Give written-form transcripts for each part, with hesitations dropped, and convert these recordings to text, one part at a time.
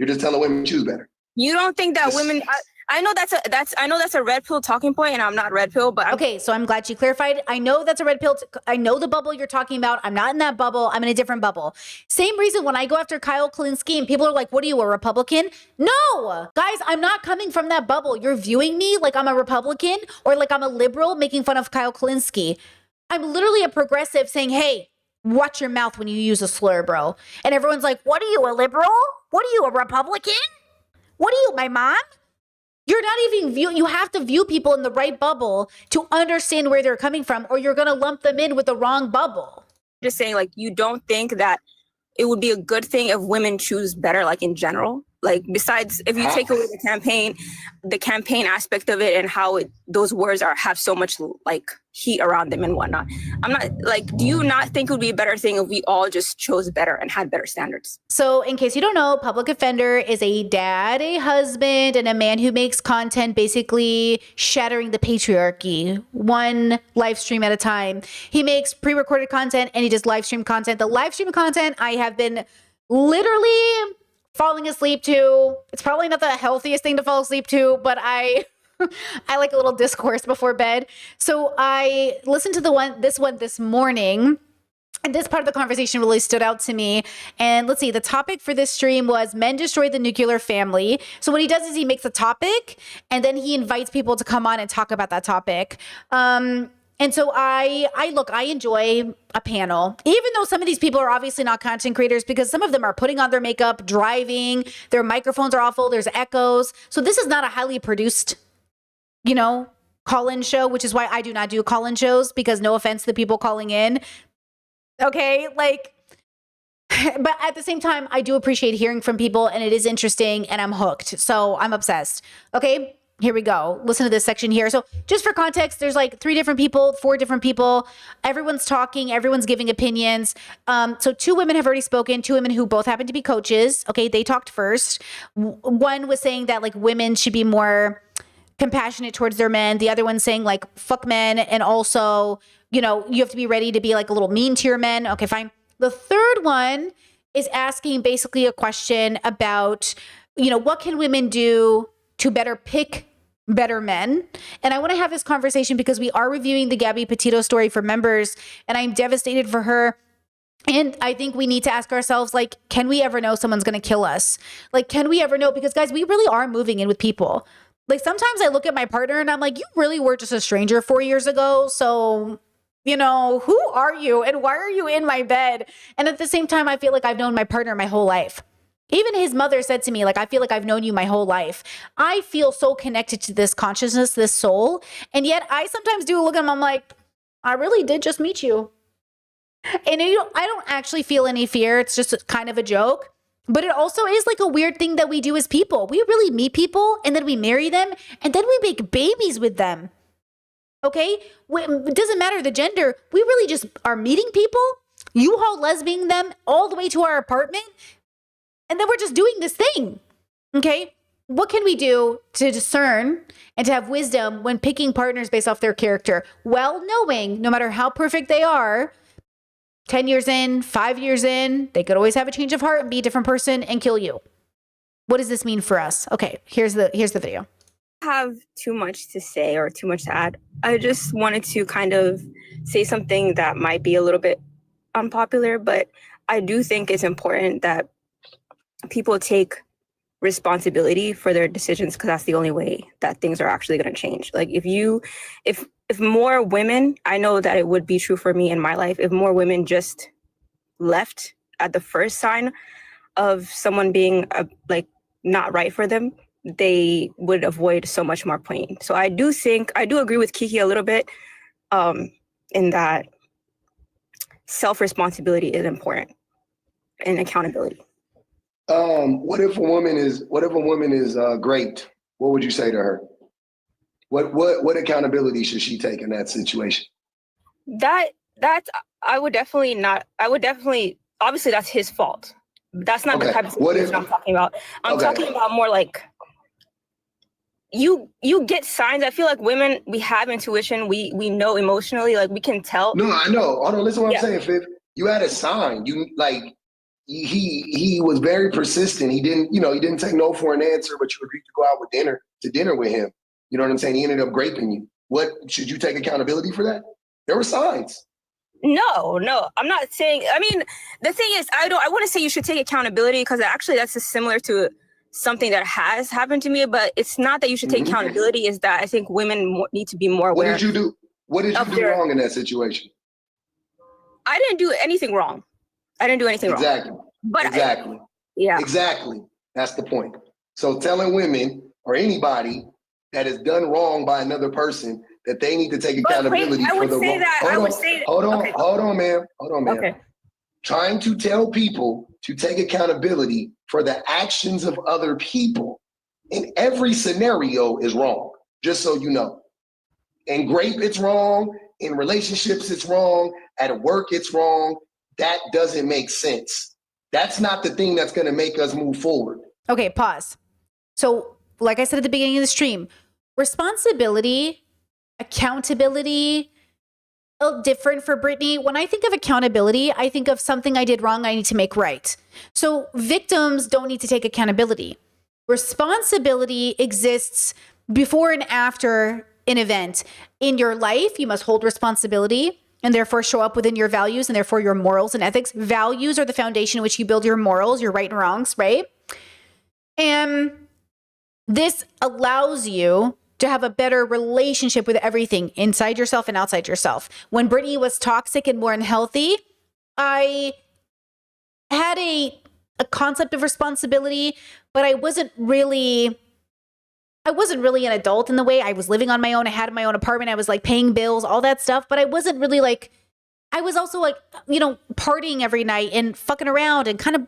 You're just telling women choose better. You don't think that women? I know that's a red pill talking point, and I'm not red pill, but okay. So I'm glad she clarified. I know that's a red pill. I know the bubble you're talking about. I'm not in that bubble. I'm in a different bubble. Same reason when I go after Kyle Kulinski and people are like, "What are you, a Republican?" No, guys, I'm not coming from that bubble. You're viewing me like I'm a Republican or like I'm a liberal making fun of Kyle Kulinski. I'm literally a progressive saying, "Hey, watch your mouth when you use a slur, bro." And everyone's like, "What are you, a liberal? What are you, a Republican? What are you, my mom?" You're not even viewing, you have to view people in the right bubble to understand where they're coming from, or you're going to lump them in with the wrong bubble. Just saying, like, you don't think that it would be a good thing if women choose better, like in general? Like, besides, if you take away the campaign aspect of it and how those words have so much like heat around them and whatnot. I'm not like, do you not think it would be a better thing if we all just chose better and had better standards? So in case you don't know, public offender is a dad, a husband, and a man who makes content basically shattering the patriarchy, one live stream at a time. He makes pre-recorded content and he does live stream content. The live stream content I have been literally falling asleep to. It's probably not the healthiest thing to fall asleep to, but I like a little discourse before bed. So I listened to this one this morning, and this part of the conversation really stood out to me. And let's see, the topic for this stream was men destroy the nuclear family. So what he does is he makes a topic and then he invites people to come on and talk about that topic. And so I enjoy a panel, even though some of these people are obviously not content creators because some of them are putting on their makeup, driving, their microphones are awful, there's echoes. So this is not a highly produced, call-in show, which is why I do not do call-in shows because no offense to the people calling in. Okay, but at the same time, I do appreciate hearing from people and it is interesting and I'm hooked. So I'm obsessed. Okay. Here we go. Listen to this section here. So just for context, there's like 4 different people. Everyone's talking. Everyone's giving opinions. So 2 women have already spoken, 2 women who both happen to be coaches. Okay. They talked first. One was saying that like women should be more compassionate towards their men. The other one saying like, fuck men. And also, you have to be ready to be like a little mean to your men. Okay, fine. The third one is asking basically a question about, what can women do to better pick better men? And I want to have this conversation because we are reviewing the Gabby Petito story for members and I'm devastated for her. And I think we need to ask ourselves, like, can we ever know someone's going to kill us? Like, can we ever know? Because guys, we really are moving in with people. Like sometimes I look at my partner and I'm like, you really were just a stranger 4 years ago. So, who are you and why are you in my bed? And at the same time, I feel like I've known my partner my whole life. Even his mother said to me, like, I feel like I've known you my whole life. I feel so connected to this consciousness, this soul. And yet I sometimes do look at him, I'm like, I really did just meet you. And I don't actually feel any fear. It's just kind of a joke. But it also is like a weird thing that we do as people. We really meet people and then we marry them and then we make babies with them. Okay? It doesn't matter the gender. We really just are meeting people, U-Haul lesbianing them all the way to our apartment. And then we're just doing this thing, okay? What can we do to discern and to have wisdom when picking partners based off their character? Well, knowing no matter how perfect they are, 10 years in, 5 years in, they could always have a change of heart and be a different person and kill you. What does this mean for us? Okay, here's the video. I have too much to say or too much to add. I just wanted to kind of say something that might be a little bit unpopular, but I do think it's important that people take responsibility for their decisions because that's the only way that things are actually going to change. Like if more women, I know that it would be true for me in my life, if more women just left at the first sign of someone being not right for them, they would avoid so much more pain. So I do agree with Kiki a little bit in that self-responsibility is important and accountability. What if a woman is great? What would you say to her? What accountability should she take in that situation? Obviously that's his fault. That's not the type of situation I'm talking about. I'm talking about more like you get signs. I feel like women, we have intuition. We know emotionally, like we can tell. No, I know. Hold on, listen to what I'm saying, Fif. You had a sign. he was very persistent. He didn't take no for an answer, but you agreed to go out to dinner with him. You know what I'm saying? He ended up graping you. What should you take accountability for that? There were signs. No, I'm not saying. I mean, the thing is, I want to say you should take accountability because actually that's just similar to something that has happened to me. But it's not that you should take accountability. Is that I think women need to be more aware. What did you do? What did you do wrong in that situation? I didn't do anything wrong. I didn't do anything Exactly. wrong. But exactly. Yeah. Exactly. That's the point. So telling women or anybody that is done wrong by another person that they need to take accountability for the wrong. Hold on, ma'am. Okay. Trying to tell people to take accountability for the actions of other people in every scenario is wrong, just so you know. In grape, it's wrong. In relationships, it's wrong. At work, it's wrong. That doesn't make sense. That's not the thing that's going to make us move forward. Okay, pause. So, like I said at the beginning of the stream, responsibility, accountability, different for Brittany. When I think of accountability, I think of something I did wrong I need to make right. So victims don't need to take accountability. Responsibility exists before and after an event. In your life, you must hold responsibility and therefore show up within your values and therefore your morals and ethics. Values are the foundation in which you build your morals, your right and wrongs, right? And this allows you to have a better relationship with everything inside yourself and outside yourself. When Brittany was toxic and more unhealthy, I had a concept of responsibility, but I wasn't really an adult in the way. I was living on my own. I had my own apartment. I was like paying bills, all that stuff, but I wasn't really like, I was also like, partying every night and fucking around and kind of,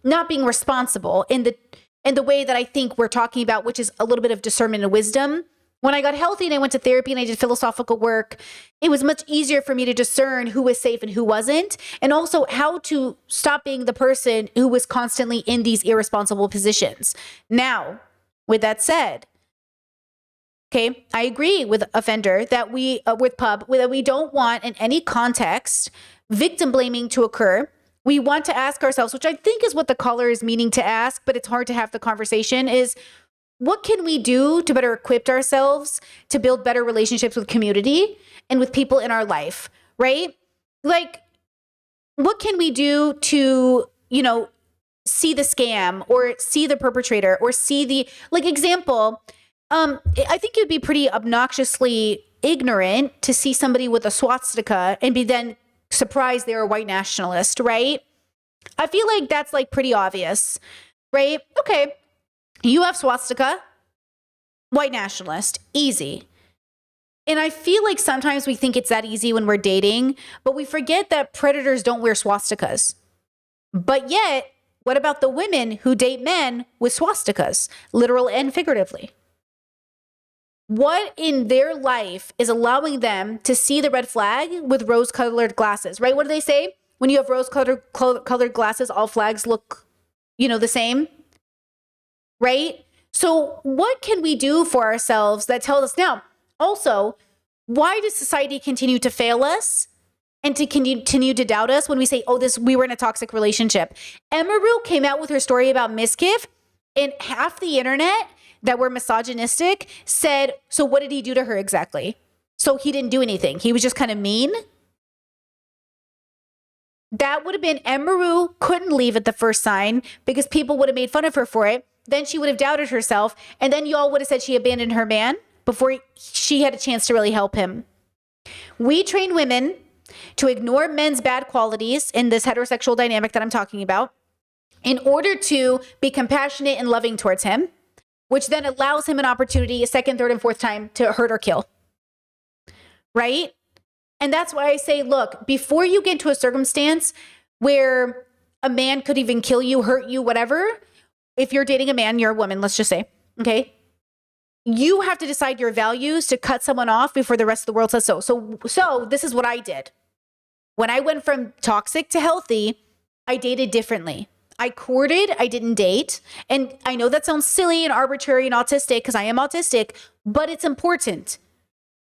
not being responsible in the way that I think we're talking about, which is a little bit of discernment and wisdom. When I got healthy and I went to therapy and I did philosophical work, it was much easier for me to discern who was safe and who wasn't, and also how to stop being the person who was constantly in these irresponsible positions. Now, with that said, okay, I agree with Offender that with Pub, that we don't want in any context victim blaming to occur. We want to ask ourselves, which I think is what the caller is meaning to ask, but it's hard to have the conversation, is what can we do to better equip ourselves to build better relationships with community and with people in our life, right? Like, what can we do to, see the scam or see the perpetrator or see the, example, I think it would be pretty obnoxiously ignorant to see somebody with a swastika and be then surprised they're a white nationalist, right? I feel like that's pretty obvious, right? Okay, you have swastika, white nationalist, easy. And I feel like sometimes we think it's that easy when we're dating, but we forget that predators don't wear swastikas. But yet, what about the women who date men with swastikas, literal and figuratively? What in their life is allowing them to see the red flag with rose-colored glasses, right? What do they say? When you have rose-colored glasses, all flags look, the same, right? So what can we do for ourselves that tells us now? Also, why does society continue to fail us and to continue to doubt us when we say, we were in a toxic relationship? Emaru came out with her story about Miskiff, and half the internet that were misogynistic said, so what did he do to her exactly? So he didn't do anything. He was just kind of mean. That would have been Emaru couldn't leave at the first sign because people would have made fun of her for it. Then she would have doubted herself. And then y'all would have said she abandoned her man before she had a chance to really help him. We train women to ignore men's bad qualities in this heterosexual dynamic that I'm talking about in order to be compassionate and loving towards him, which then allows him an opportunity a second, third, and fourth time to hurt or kill. Right? And that's why I say, look, before you get into a circumstance where a man could even kill you, hurt you, whatever, if you're dating a man, you're a woman, let's just say, okay? You have to decide your values to cut someone off before the rest of the world says so. So this is what I did. When I went from toxic to healthy, I dated differently. I courted, I didn't date. And I know that sounds silly and arbitrary and autistic because I am autistic, but it's important.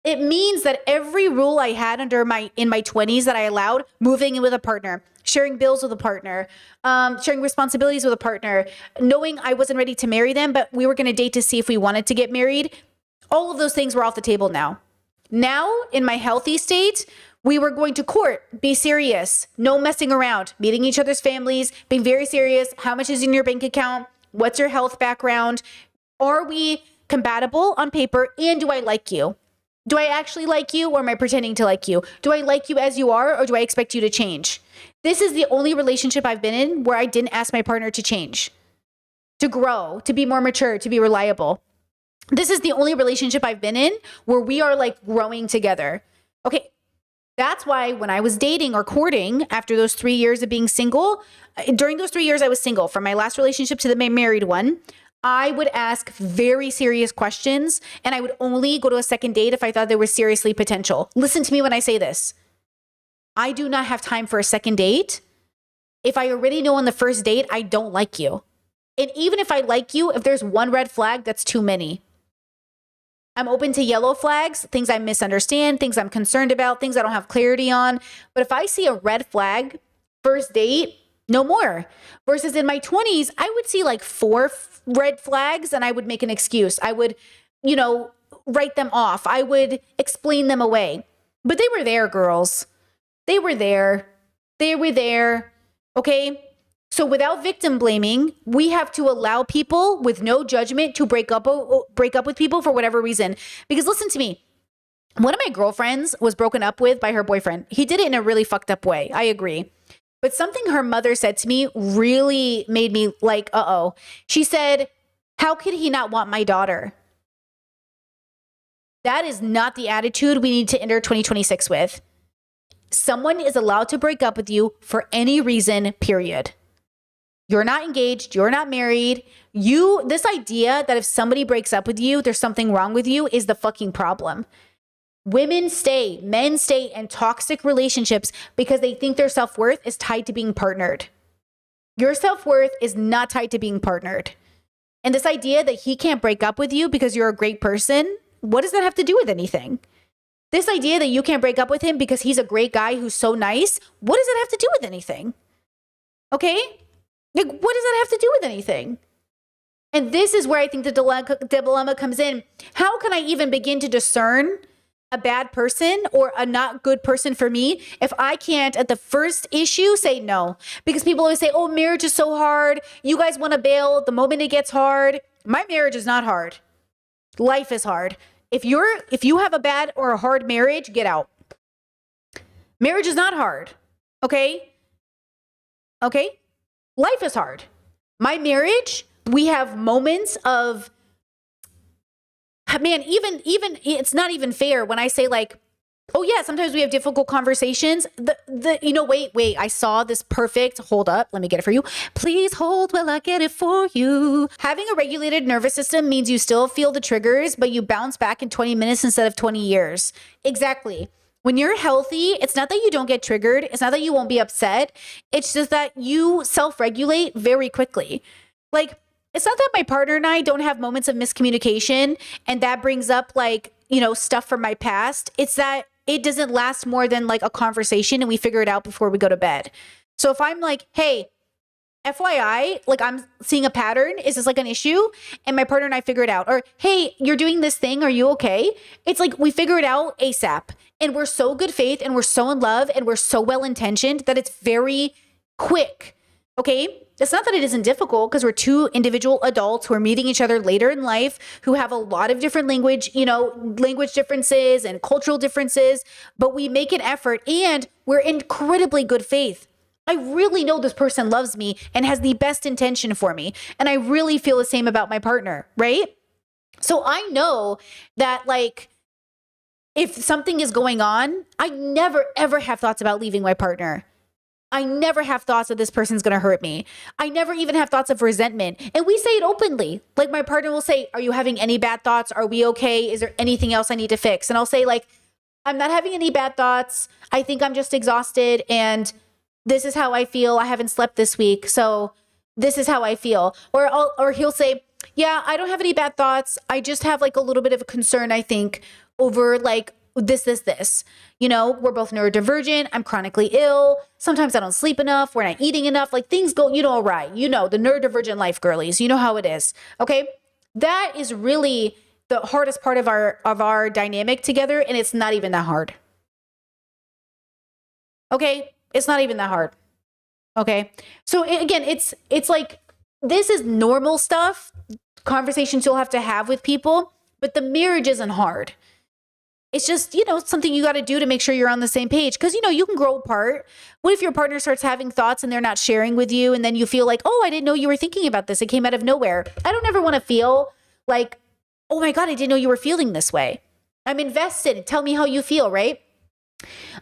It means that every rule I had in my 20s that I allowed, moving in with a partner, sharing bills with a partner, sharing responsibilities with a partner, knowing I wasn't ready to marry them, but we were going to date to see if we wanted to get married. All of those things were off the table now. Now, in my healthy state, we were going to court, be serious, no messing around, meeting each other's families, being very serious. How much is in your bank account? What's your health background? Are we compatible on paper? And do I like you? Do I actually like you, or am I pretending to like you? Do I like you as you are, or do I expect you to change? This is the only relationship I've been in where I didn't ask my partner to change, to grow, to be more mature, to be reliable. This is the only relationship I've been in where we are like growing together. Okay, that's why when I was dating or courting after those 3 years of being single, during those 3 years I was single, from my last relationship to the married one, I would ask very serious questions, and I would only go to a second date if I thought there was seriously potential. Listen to me when I say this. I do not have time for a second date if I already know on the first date I don't like you. And even if I like you, if there's one red flag, that's too many. I'm open to yellow flags, things I misunderstand, things I'm concerned about, things I don't have clarity on. But if I see a red flag, first date, no more. Versus in my 20s, I would see like 4 red flags and I would make an excuse. I would, write them off. I would explain them away. But they were there, girls. They were there. They were there. Okay? So without victim blaming, we have to allow people with no judgment to break up with people for whatever reason. Because listen to me. One of my girlfriends was broken up with by her boyfriend. He did it in a really fucked up way. I agree. But something her mother said to me really made me like, uh-oh. She said, how could he not want my daughter? That is not the attitude we need to enter 2026 with. Someone is allowed to break up with you for any reason, period. You're not engaged. You're not married. This idea that if somebody breaks up with you, there's something wrong with you is the fucking problem. Women stay, men stay in toxic relationships because they think their self-worth is tied to being partnered. Your self-worth is not tied to being partnered. And this idea that he can't break up with you because you're a great person, what does that have to do with anything? This idea that you can't break up with him because he's a great guy who's so nice, what does that have to do with anything? Okay? Like, what does that have to do with anything? And this is where I think the dilemma comes in. How can I even begin to discern a bad person or a not good person for me if I can't at the first issue say no? Because people always say, oh, marriage is so hard. You guys want to bail the moment it gets hard. My marriage is not hard. Life is hard. If you have a bad or a hard marriage, get out. Marriage is not hard. Okay? Okay? Life is hard. My marriage, we have moments of, man, even it's not even fair when I say like, oh yeah, sometimes we have difficult conversations. Wait, I saw this perfect, hold up, let me get it for you. Please hold while I get it for you. Having a regulated nervous system means you still feel the triggers, but you bounce back in 20 minutes instead of 20 years. Exactly. When you're healthy, it's not that you don't get triggered. It's not that you won't be upset. It's just that you self-regulate very quickly. Like, it's not that my partner and I don't have moments of miscommunication and that brings up like, stuff from my past. It's that it doesn't last more than like a conversation and we figure it out before we go to bed. So if I'm like, hey, FYI, like I'm seeing a pattern. Is this like an issue? And my partner and I figure it out. Or, hey, you're doing this thing. Are you okay? It's like we figure it out ASAP. And we're so good faith and we're so in love and we're so well intentioned that it's very quick. Okay? It's not that it isn't difficult because we're two individual adults who are meeting each other later in life who have a lot of different language differences and cultural differences, but we make an effort and we're incredibly good faith. I really know this person loves me and has the best intention for me. And I really feel the same about my partner, right? So I know that like, if something is going on, I never, ever have thoughts about leaving my partner. I never have thoughts that this person's going to hurt me. I never even have thoughts of resentment. And we say it openly. Like my partner will say, are you having any bad thoughts? Are we okay? Is there anything else I need to fix? And I'll say like, I'm not having any bad thoughts. I think I'm just exhausted and this is how I feel. I haven't slept this week. So this is how I feel. Or he'll say, yeah, I don't have any bad thoughts. I just have like a little bit of a concern, I think. over like this. You know, we're both neurodivergent. I'm chronically ill. Sometimes I don't sleep enough. We're not eating enough. Like things go, you know, awry. You know, the neurodivergent life, girlies. You know how it is. Okay. That is really the hardest part of our dynamic together. And it's not even that hard. Okay. It's not even that hard. Okay. So again, it's like, this is normal stuff, conversations you'll have to have with people, but the marriage isn't hard. It's just, you know, something you got to do to make sure you're on the same page. Because, you know, you can grow apart. What if your partner starts having thoughts and they're not sharing with you? And then you feel like, oh, I didn't know you were thinking about this. It came out of nowhere. I don't ever want to feel like, oh my God, I didn't know you were feeling this way. I'm invested. Tell me how you feel, right?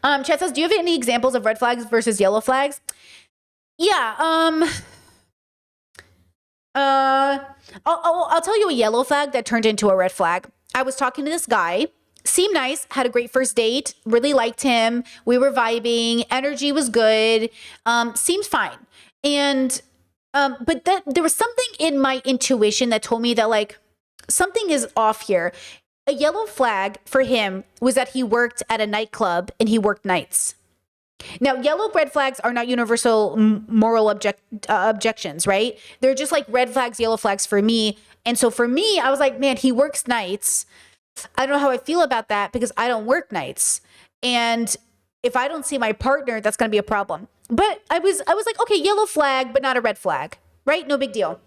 Chet says, do you have any examples of red flags versus yellow flags? Yeah. I'll tell you a yellow flag that turned into a red flag. I was talking to this guy. Seemed nice, had a great first date, really liked him. We were vibing, energy was good, seemed fine. And, but there was something in my intuition that told me that like something is off here. A yellow flag for him was that he worked at a nightclub and he worked nights. Now, yellow red flags are not universal moral objections, right? They're just like red flags, yellow flags for me. And so for me, I was like, man, he works nights. I don't know how I feel about that because I don't work nights. And if I don't see my partner, that's going to be a problem. But I was like, okay, yellow flag, but not a red flag, right? No big deal.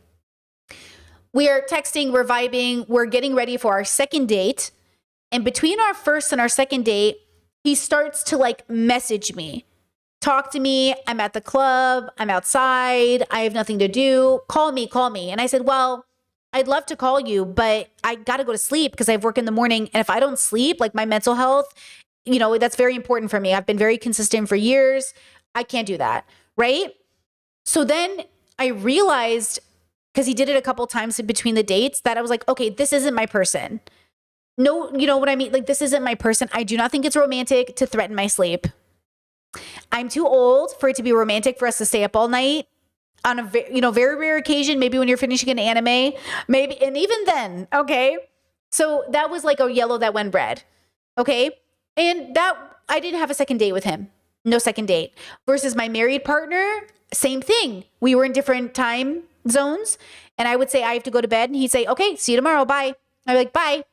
We are texting, we're vibing, we're getting ready for our second date. And between our first and our second date, he starts to like message me, talk to me. I'm at the club. I'm outside. I have nothing to do. Call me. And I said, well, I'd love to call you, but I got to go to sleep because I have work in the morning. And if I don't sleep, like my mental health, you know, that's very important for me. I've been very consistent for years. I can't do that. Right. So then I realized, because he did it a couple times in between the dates, that I was like, okay, this isn't my person. No, you know what I mean? Like, this isn't my person. I do not think it's romantic to threaten my sleep. I'm too old for it to be romantic for us to stay up all night. On a very rare occasion, maybe when you're finishing an anime, maybe, and even then, okay? So that was like a yellow that went red, okay? And that, I didn't have a second date with him. No second date. Versus my married partner, same thing. We were in different time zones, and I would say, I have to go to bed, and he'd say, okay, see you tomorrow, bye. I'd be like, bye.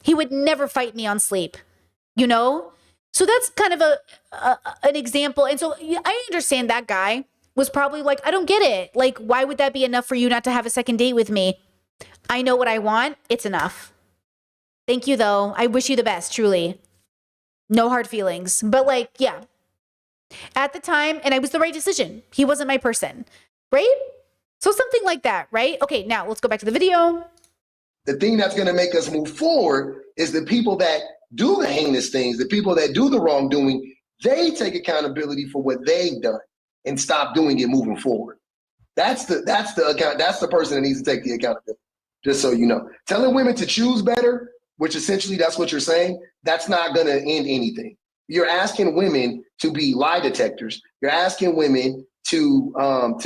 He would never fight me on sleep, you know? So that's kind of an example. And so I understand that guy was probably like, I don't get it. Like, why would that be enough for you not to have a second date with me? I know what I want. It's enough. Thank you, though. I wish you the best, truly. No hard feelings. But like, yeah. At the time, and it was the right decision. He wasn't my person, right? So something like that, right? Okay, now let's go back to the video. The thing that's going to make us move forward is the people that do the heinous things, the people that do the wrongdoing, they take accountability for what they've done and stop doing it moving forward. That's the person that needs to take the accountability, just so you know. Telling women to choose better, which essentially that's what you're saying, that's not going to end anything. You're asking women to be lie detectors. You're asking women to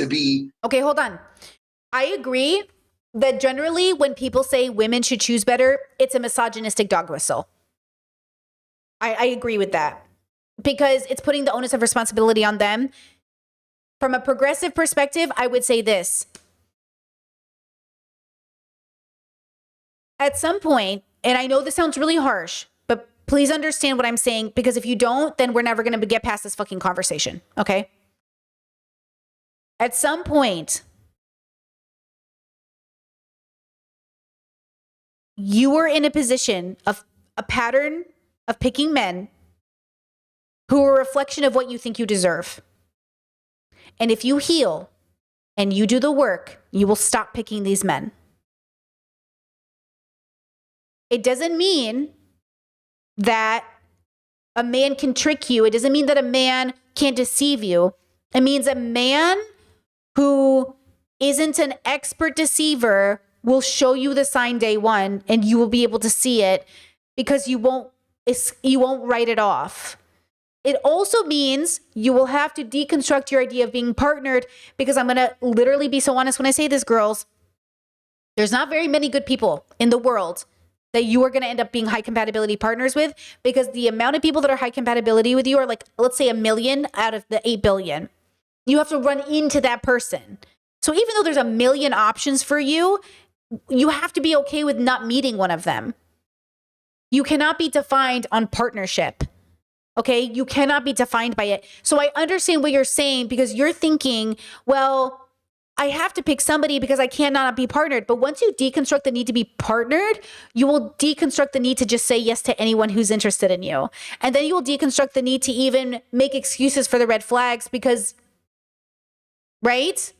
be... Okay, hold on. I agree that generally when people say women should choose better, it's a misogynistic dog whistle. I agree with that because it's putting the onus of responsibility on them. From a progressive perspective, I would say this. At some point, and I know this sounds really harsh, but please understand what I'm saying, because if you don't, then we're never going to get past this fucking conversation, okay? At some point, you are in a position of a pattern of picking men who are a reflection of what you think you deserve. And if you heal and you do the work, you will stop picking these men. It doesn't mean that a man can trick you. It doesn't mean that a man can't deceive you. It means a man who isn't an expert deceiver will show you the sign day one, and you will be able to see it because you won't write it off. It also means you will have to deconstruct your idea of being partnered, because I'm going to literally be so honest when I say this, girls. There's not very many good people in the world that you are going to end up being high compatibility partners with, because the amount of people that are high compatibility with you are like, let's say 1 million out of the 8 billion. You have to run into that person. So even though there's 1 million options for you, you have to be okay with not meeting one of them. You cannot be defined on partnership. Okay? You cannot be defined by it. So I understand what you're saying, because you're thinking, well, I have to pick somebody because I cannot be partnered. But once you deconstruct the need to be partnered, you will deconstruct the need to just say yes to anyone who's interested in you. And then you will deconstruct the need to even make excuses for the red flags because, right?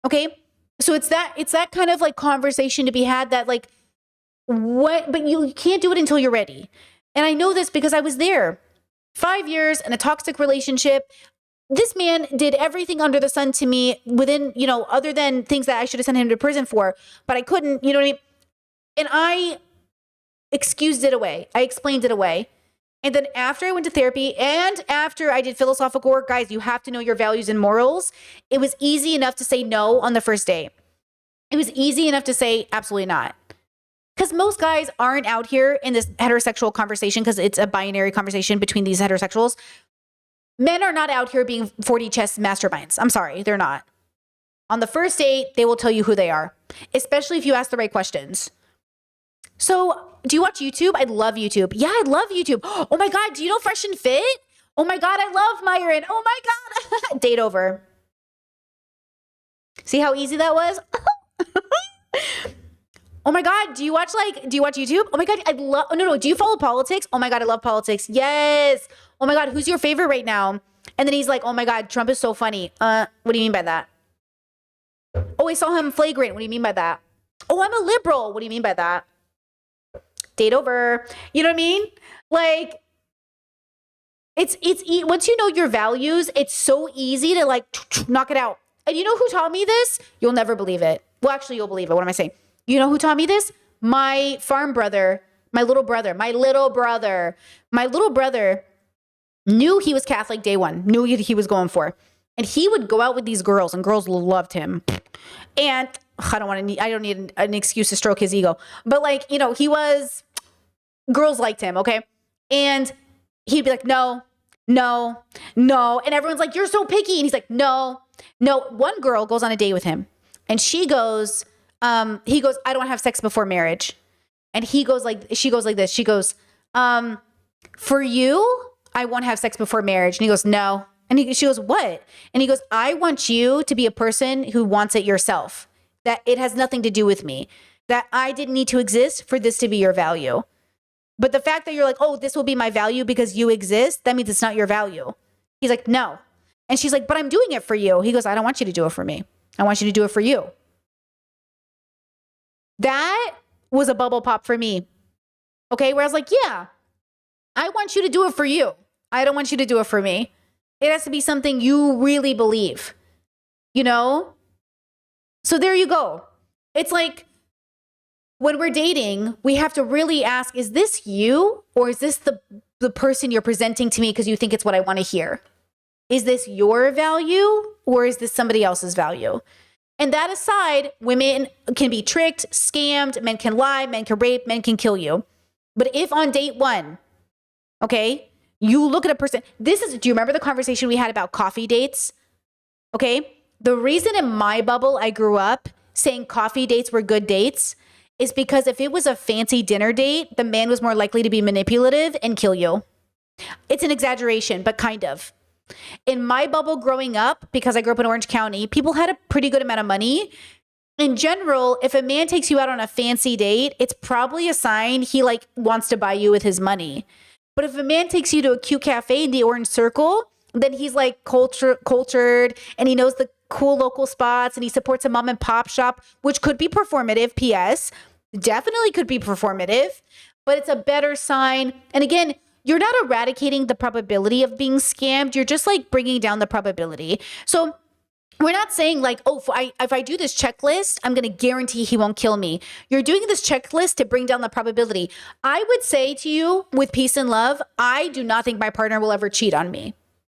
Okay? So it's that kind of like conversation to be had, that like, what, but you can't do it until you're ready. And I know this because I was there. 5 years in a toxic relationship. This man did everything under the sun to me within, other than things that I should have sent him to prison for, but I couldn't, you know what I mean? And I excused it away. I explained it away. And then after I went to therapy and after I did philosophical work, guys, you have to know your values and morals. It was easy enough to say no on the first date. It was easy enough to say absolutely not. Because most guys aren't out here in this heterosexual conversation, because it's a binary conversation between these heterosexuals. Men are not out here being 40 chess masterminds. I'm sorry, they're not. On the first date, they will tell you who they are, especially if you ask the right questions. So, do you watch YouTube? I love YouTube. Yeah, I love YouTube. Oh my God, do you know Fresh and Fit? Oh my God, I love Myron. Oh my God. Date over. See how easy that was? Oh my God, do you watch YouTube? Oh my God, no, do you follow politics? Oh my God, I love politics. Yes. Oh my God, who's your favorite right now? And then he's like, oh my God, Trump is so funny. What do you mean by that? Oh, I saw him flagrant. What do you mean by that? Oh, I'm a liberal. What do you mean by that? Date over. You know what I mean? Like, it's once you know your values, it's so easy to like knock it out. And you know who taught me this? You'll never believe it. Well, actually, you'll believe it. What am I saying? You know who taught me this? My farm brother, my little brother knew he was Catholic day one, knew what he was going for. And he would go out with these girls, and girls loved him. And I don't need an excuse to stroke his ego. But like, girls liked him, okay? And he'd be like, no. And everyone's like, you're so picky. And he's like, no. One girl goes on a date with him, and he goes, I don't have sex before marriage. And she goes like this. She goes, for you, I won't have sex before marriage. And he goes, no. And she goes, what? And he goes, I want you to be a person who wants it yourself, that it has nothing to do with me, that I didn't need to exist for this to be your value. But the fact that you're like, oh, this will be my value because you exist, that means it's not your value. He's like, no. And she's like, but I'm doing it for you. He goes, I don't want you to do it for me. I want you to do it for you. That was a bubble pop for me. Okay, where I was like, yeah, I want you to do it for you. I don't want you to do it for me. It has to be something you really believe, So there you go. It's like when we're dating, we have to really ask, is this you, or is this the person you're presenting to me because you think it's what I want to hear? Is this your value, or is this somebody else's value? And that aside, women can be tricked, scammed, men can lie, men can rape, men can kill you. But if on date one, okay, you look at a person, do you remember the conversation we had about coffee dates? Okay, the reason in my bubble I grew up saying coffee dates were good dates is because if it was a fancy dinner date, the man was more likely to be manipulative and kill you. It's an exaggeration, but kind of. In my bubble growing up, because I grew up in Orange County, people had a pretty good amount of money. In general, if a man takes you out on a fancy date, it's probably a sign he like wants to buy you with his money. But if a man takes you to a cute cafe in the Orange Circle, then he's like cultured and he knows the cool local spots and he supports a mom and pop shop, which could be performative, PS. Definitely could be performative, but it's a better sign. And again, you're not eradicating the probability of being scammed. You're just like bringing down the probability. So we're not saying like, oh, if I do this checklist, I'm going to guarantee he won't kill me. You're doing this checklist to bring down the probability. I would say to you with peace and love, I do not think my partner will ever cheat on me.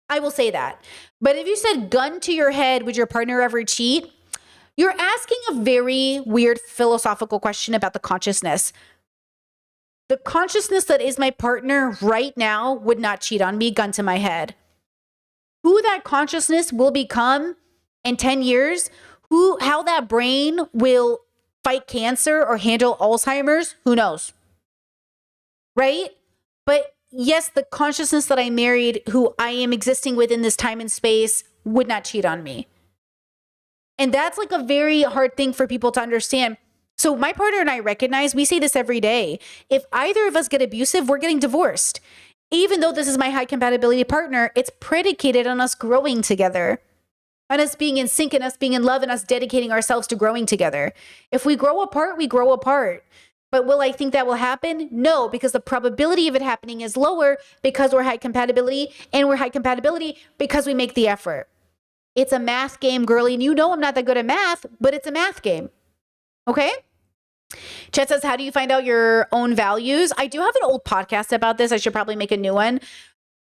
I will say that. But if you said gun to your head, would your partner ever cheat? You're asking a very weird philosophical question about the consciousness. The consciousness that is my partner right now would not cheat on me, gun to my head. Who that consciousness will become in 10 years, how that brain will fight cancer or handle Alzheimer's, who knows? Right? But yes, the consciousness that I married, who I am existing within this time and space, would not cheat on me. And that's like a very hard thing for people to understand. So my partner and I recognize, we say this every day. If either of us get abusive, we're getting divorced. Even though this is my high compatibility partner, it's predicated on us growing together, on us being in sync and us being in love and us dedicating ourselves to growing together. If we grow apart, we grow apart. But will I think that will happen? No, because the probability of it happening is lower because we're high compatibility, and we're high compatibility because we make the effort. It's a math game, girly. And you know I'm not that good at math, but it's a math game. Okay? Chet says, how do you find out your own values? I do have an old podcast about this. I should probably make a new one.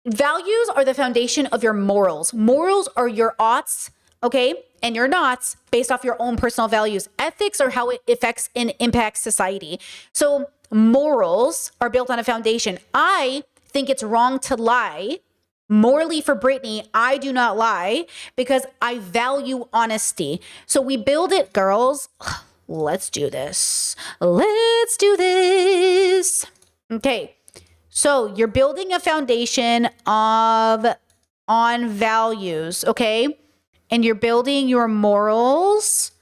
Values are the foundation of your morals. Morals are your oughts, okay, and your nots based off your own personal values. Ethics are how it affects and impacts society. So morals are built on a foundation. I think it's wrong to lie. Morally for Brittany, I do not lie because I value honesty. So we build it, girls. Let's do this. Let's do this. Okay. So you're building a foundation on values, okay? And you're building your morals,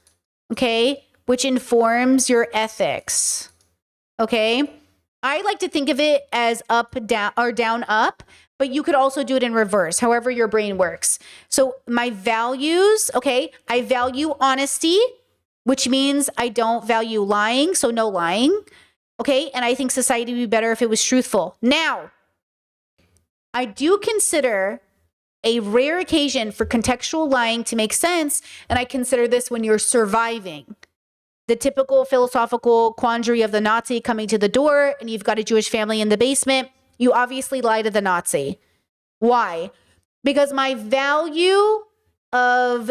okay, which informs your ethics. Okay? I like to think of it as up, down, or down, up, but you could also do it in reverse, however your brain works. So my values, okay, I value honesty, which means I don't value lying, so no lying. Okay, and I think society would be better if it was truthful. Now, I do consider a rare occasion for contextual lying to make sense, and I consider this when you're surviving. The typical philosophical quandary of the Nazi coming to the door, and you've got a Jewish family in the basement. You obviously lie to the Nazi. Why? Because my value of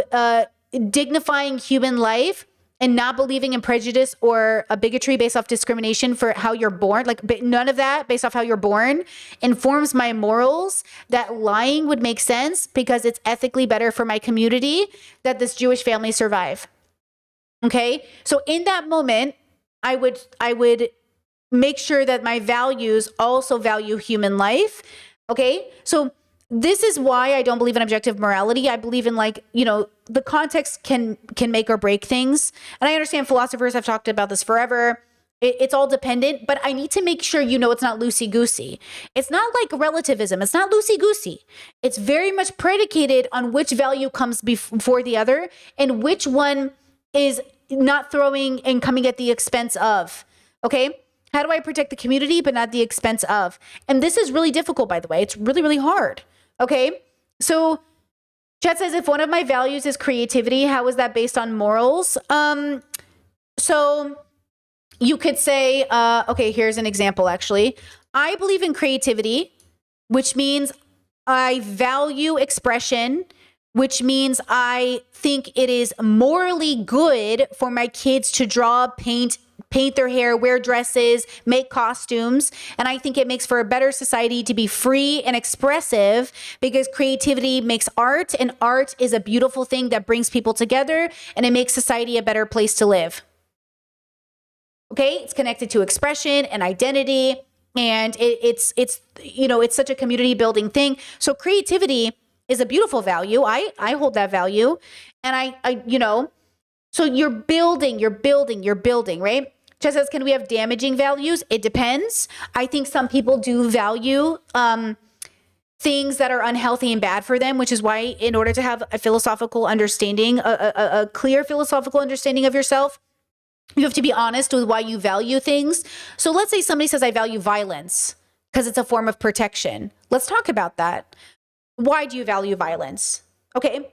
dignifying human life and not believing in prejudice or a bigotry based off discrimination for how you're born, like none of that based off how you're born, informs my morals that lying would make sense because it's ethically better for my community that this Jewish family survive. Okay? So in that moment, I would make sure that my values also value human life. Okay? So this is why I don't believe in objective morality. I believe in, like, you know, the context can make or break things. And I understand philosophers have talked about this forever. It's all dependent, but I need to make sure, you know, it's not loosey-goosey. It's not like relativism. It's not loosey-goosey. It's very much predicated on which value comes before the other and which one is not throwing and coming at the expense of. Okay? How do I protect the community but not the expense of? And this is really difficult, by the way. It's really, really hard. Okay? So Chet says, if one of my values is creativity, how is that based on morals? So you could say, okay, here's an example, actually. I believe in creativity, which means I value expression, which means I think it is morally good for my kids to draw, paint their hair, wear dresses, make costumes. And I think it makes for a better society to be free and expressive because creativity makes art, and art is a beautiful thing that brings people together, and it makes society a better place to live. Okay? It's connected to expression and identity, and it's you know, it's such a community building thing. So creativity is a beautiful value. I hold that value. And I you know, so you're building, right? Just says, can we have damaging values? It depends. I think some people do value things that are unhealthy and bad for them, which is why in order to have a philosophical understanding, a clear philosophical understanding of yourself, you have to be honest with why you value things. So let's say somebody says, I value violence because it's a form of protection. Let's talk about that. Why do you value violence? Okay.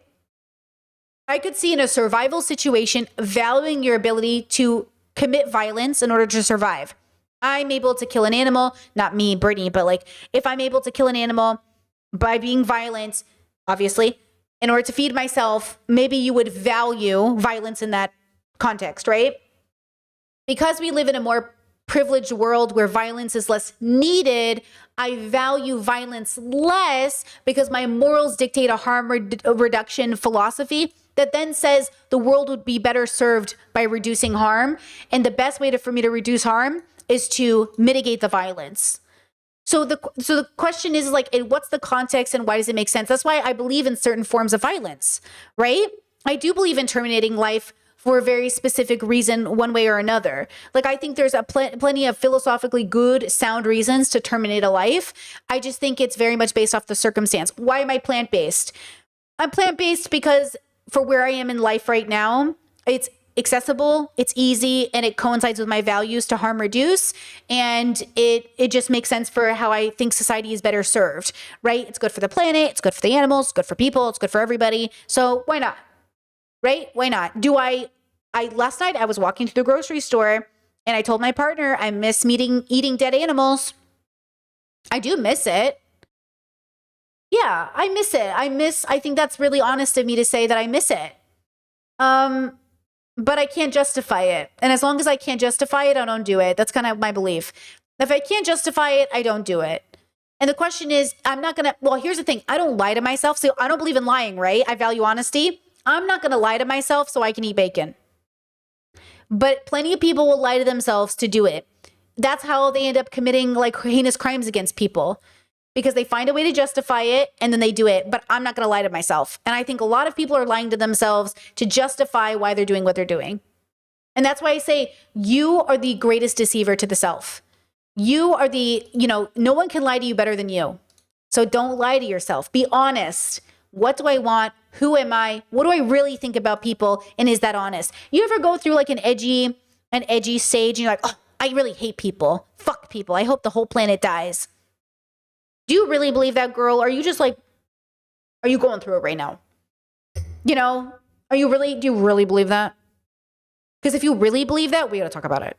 I could see in a survival situation, valuing your ability to commit violence in order to survive. I'm able to kill an animal, not me, Brittany, but like if I'm able to kill an animal by being violent, obviously, in order to feed myself, maybe you would value violence in that context, right? Because we live in a more privileged world where violence is less needed, I value violence less because my morals dictate a harm reduction philosophy that then says the world would be better served by reducing harm. And the best way for me to reduce harm is to mitigate the violence. So the question is like, what's the context and why does it make sense? That's why I believe in certain forms of violence, right? I do believe in terminating life for a very specific reason, one way or another. Like, I think there's plenty of philosophically good, sound reasons to terminate a life. I just think it's very much based off the circumstance. Why am I plant-based? I'm plant-based because for where I am in life right now, it's accessible, it's easy, and it coincides with my values to harm reduce. And it just makes sense for how I think society is better served, right? It's good for the planet, it's good for the animals, it's good for people, it's good for everybody. So why not? Right? Why not? Last night I was walking to the grocery store and I told my partner I miss eating dead animals. I do miss it. Yeah, I miss it. I think that's really honest of me to say that I miss it. But I can't justify it. And as long as I can't justify it, I don't do it. That's kind of my belief. If I can't justify it, I don't do it. And the question is, here's the thing. I don't lie to myself. So I don't believe in lying, right? I value honesty. I'm not going to lie to myself so I can eat bacon. But plenty of people will lie to themselves to do it. That's how they end up committing like heinous crimes against people, because they find a way to justify it and then they do it. But I'm not going to lie to myself. And I think a lot of people are lying to themselves to justify why they're doing what they're doing. And that's why I say you are the greatest deceiver to the self. You are no one can lie to you better than you. So don't lie to yourself. Be honest. What do I want? Who am I? What do I really think about people? And is that honest? You ever go through like an edgy stage and you're like, oh, I really hate people. Fuck people. I hope the whole planet dies. Do you really believe that, girl? Or are you just like, are you going through it right now? Do you really believe that? Because if you really believe that, we got to talk about it.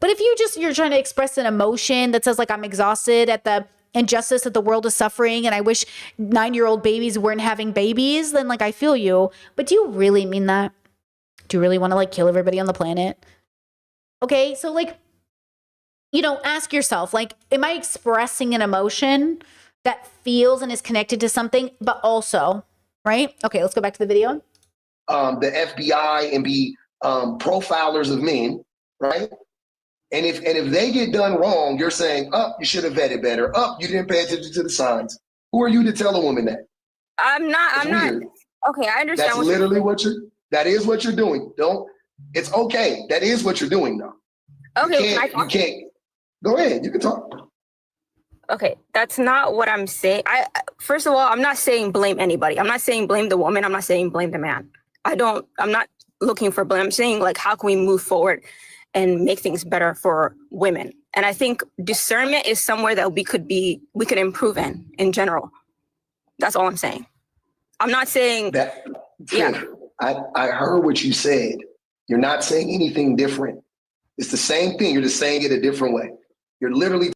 But if you're trying to express an emotion that says like, I'm exhausted at the injustice that the world is suffering and I wish 9-year-old babies weren't having babies, then like I feel you. But do you really mean that? Do you really want to like kill everybody on the planet? Okay, so like, ask yourself, like, am I expressing an emotion that feels and is connected to something, but also, right? Okay, let's go back to the video. The FBI and be profilers of men, right? And if they get done wrong, you're saying, you should have vetted better. You didn't pay attention to the signs. Who are you to tell a woman that? I'm not. Okay, I understand. That's literally that is what you're doing. It's okay. That is what you're doing now. Okay, you can't. Go ahead. You can talk. Okay, that's not what I'm saying. First of all, I'm not saying blame anybody. I'm not saying blame the woman. I'm not saying blame the man. I'm not looking for blame. I'm saying like, how can we move forward and make things better for women? And I think discernment is somewhere that we could improve in general. That's all I'm saying. I'm not saying that. Yeah. I heard what you said. You're not saying anything different. It's the same thing. You're just saying it a different way. You're literally.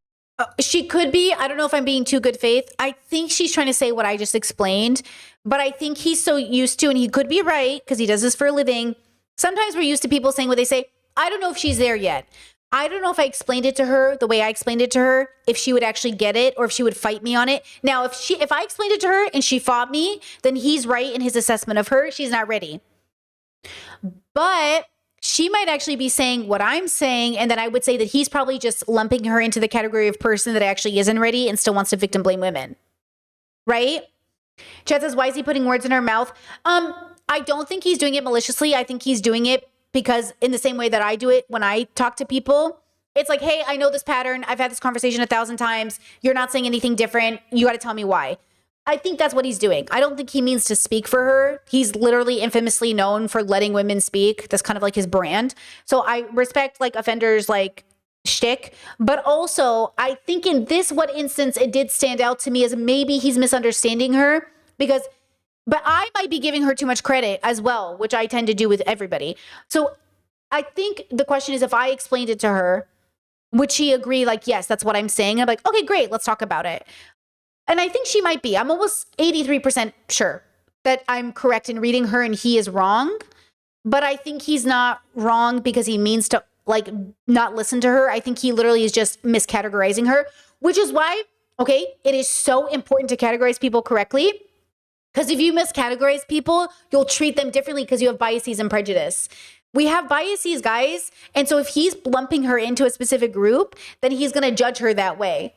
She could be. I don't know if I'm being too good faith. I think she's trying to say what I just explained, but I think he's so used to, and he could be right because he does this for a living. Sometimes we're used to people saying what they say. I don't know if she's there yet. I don't know if I explained it to her the way I explained it to her, if she would actually get it or if she would fight me on it. Now, if I explained it to her and she fought me, then he's right in his assessment of her. She's not ready. But she might actually be saying what I'm saying, and then I would say that he's probably just lumping her into the category of person that actually isn't ready and still wants to victim blame women. Right? Chad says, why is he putting words in her mouth? I don't think he's doing it maliciously. I think he's doing it because in the same way that I do it when I talk to people, it's like, hey, I know this pattern. I've had this conversation 1,000 times. You're not saying anything different. You got to tell me why. I think that's what he's doing. I don't think he means to speak for her. He's literally infamously known for letting women speak. That's kind of like his brand. So I respect like offenders like shtick, but also I think in this what instance it did stand out to me as maybe he's misunderstanding her but I might be giving her too much credit as well, which I tend to do with everybody. So I think the question is, if I explained it to her, would she agree? Like, yes, that's what I'm saying. I'm like, okay, great. Let's talk about it. And I think she might be. I'm almost 83% sure that I'm correct in reading her and he is wrong. But I think he's not wrong because he means to like not listen to her. I think he literally is just miscategorizing her, which is why, okay, it is so important to categorize people correctly. Because if you miscategorize people, you'll treat them differently because you have biases and prejudice. We have biases, guys. And so if he's lumping her into a specific group, then he's going to judge her that way.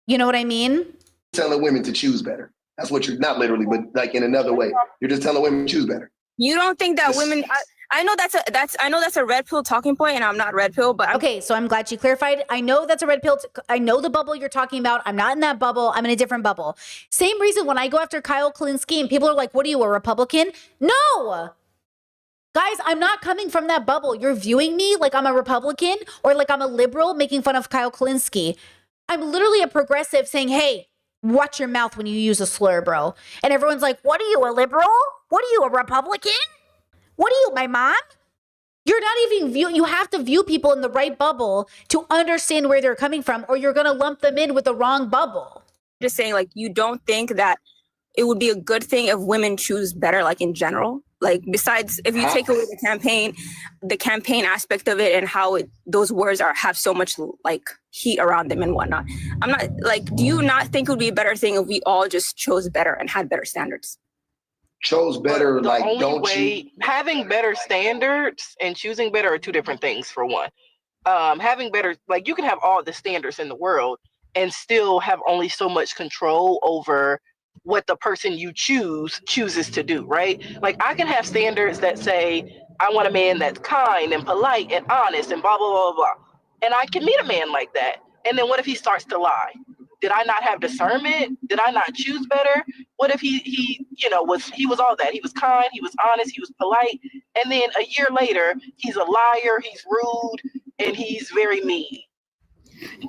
You know what I mean? Telling women to choose better. That's what you're, not literally, but like in another way. You're just telling women to choose better. You don't think that women? I know that's a red pill talking point, and I'm not red pill, but Okay, so I'm glad she clarified. I know that's a red pill. I know the bubble you're talking about. I'm not in that bubble. I'm in a different bubble. Same reason when I go after Kyle Kulinski and people are like, what are you, a Republican? No! Guys, I'm not coming from that bubble. You're viewing me like I'm a Republican or like I'm a liberal making fun of Kyle Kulinski. I'm literally a progressive saying, hey, watch your mouth when you use a slur, bro. And everyone's like, what are you, a liberal? What are you, a Republican? What are you, my mom? You're not even you have to view people in the right bubble to understand where they're coming from, or you're going to lump them in with the wrong bubble. just saying, like, you don't think that it would be a good thing if women choose better, like in general? Like, besides, if you take away the campaign aspect of it and how those words have so much like heat around them and whatnot. I'm not like, do you not think it would be a better thing if we all just chose better and had better standards? Chose better, The like only don't way, you? having better standards and choosing better are two different things. For one, having better, like you can have all the standards in the world and still have only so much control over what the person you chooses to do, right? Like I can have standards that say I want a man that's kind and polite and honest and blah blah blah blah, and I can meet a man like that. And then what if he starts to lie? Did I not have discernment? Did I not choose better? What if he was all that? He was kind, he was honest, he was polite, and then a year later he's a liar, he's rude, and he's very mean.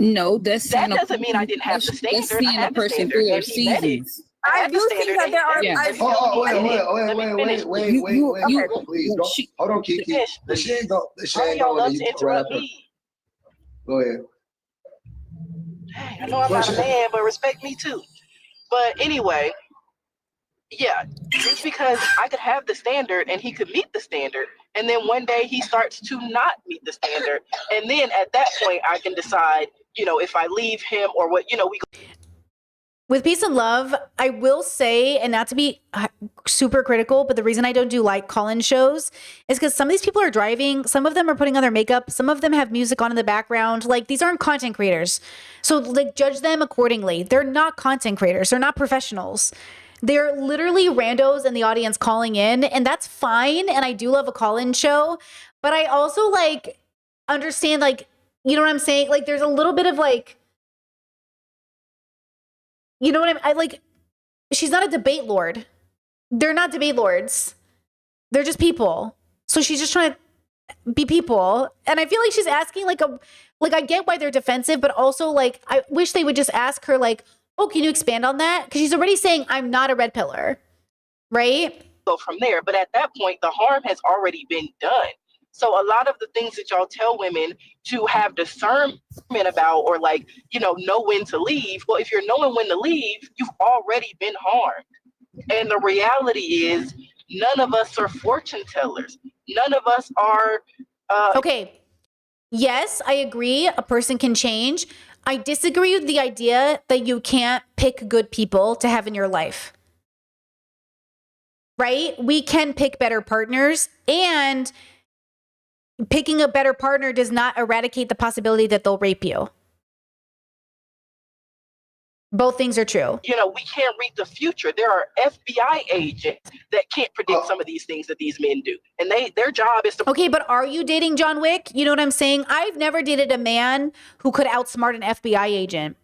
No, that's That doesn't mean I didn't have the standard. That's seeing I a had the person standard, through their and he met it. seasons. I do think that there are. Yeah. Wait, please. Hold on, Kiki. Finish, The shit go. The All shit y'all go. love You to go right interrupt after. me. Go ahead. I know I'm not a man, but respect me too. But anyway, yeah, it's because I could have the standard and he could meet the standard, and then one day he starts to not meet the standard, and then at that point I can decide, if I leave him or what, we. With peace and love, I will say, and not to be super critical, but the reason I don't do like call-in shows is because some of these people are driving. Some of them are putting on their makeup. Some of them have music on in the background. Like, these aren't content creators. So like, judge them accordingly. They're not content creators. They're not professionals. They're literally randos in the audience calling in, and that's fine. And I do love a call-in show, but I also like understand, like, you know what I'm saying? Like, there's a little bit of like, you know what I like, she's not a debate lord. They're not debate lords. They're just people. So she's just trying to be people. And I feel like she's asking like I get why they're defensive, but also like, I wish they would just ask her like, oh, can you expand on that? Because she's already saying, I'm not a red pillar, right? Go from there. But at that point, the harm has already been done. So a lot of the things that y'all tell women to have discernment about, or like, know when to leave. Well, if you're knowing when to leave, you've already been harmed. And the reality is none of us are fortune tellers. None of us are. Okay. Yes, I agree. A person can change. I disagree with the idea that you can't pick good people to have in your life. Right? We can pick better partners, and picking a better partner does not eradicate the possibility that they'll rape you. Both things are true. We can't read the future. There are FBI agents that can't predict some of these things that these men do. And their job is to. Okay, but are you dating John Wick? You know what I'm saying? I've never dated a man who could outsmart an FBI agent.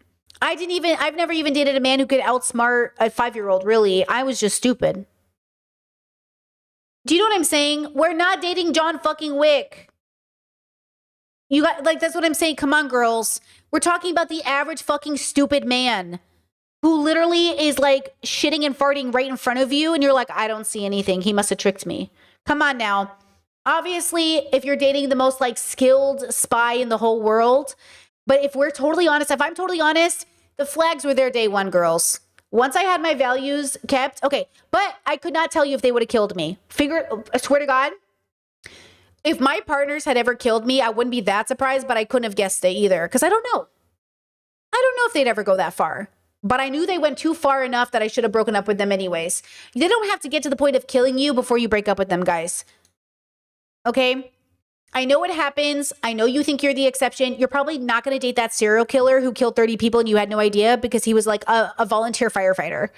I've never even dated a man who could outsmart a 5-year-old, really. I was just stupid. Do you know what I'm saying? We're not dating John fucking Wick. You got, like, that's what I'm saying. Come on, girls. We're talking about the average fucking stupid man who literally is like shitting and farting right in front of you, and you're like, I don't see anything. He must have tricked me. Come on now. Obviously, if you're dating the most like skilled spy in the whole world, but if I'm totally honest, the flags were there day one, girls. Once I had my values kept, okay, but I could not tell you if they would have killed me. I swear to God, If my partners had ever killed me, I wouldn't be that surprised, but I couldn't have guessed it either because I don't know. I don't know if they'd ever go that far, but I knew they went too far enough that I should have broken up with them anyways. They don't have to get to the point of killing you before you break up with them, guys. Okay? I know it happens. I know you think you're the exception. You're probably not going to date that serial killer who killed 30 people and you had no idea because he was like a volunteer firefighter.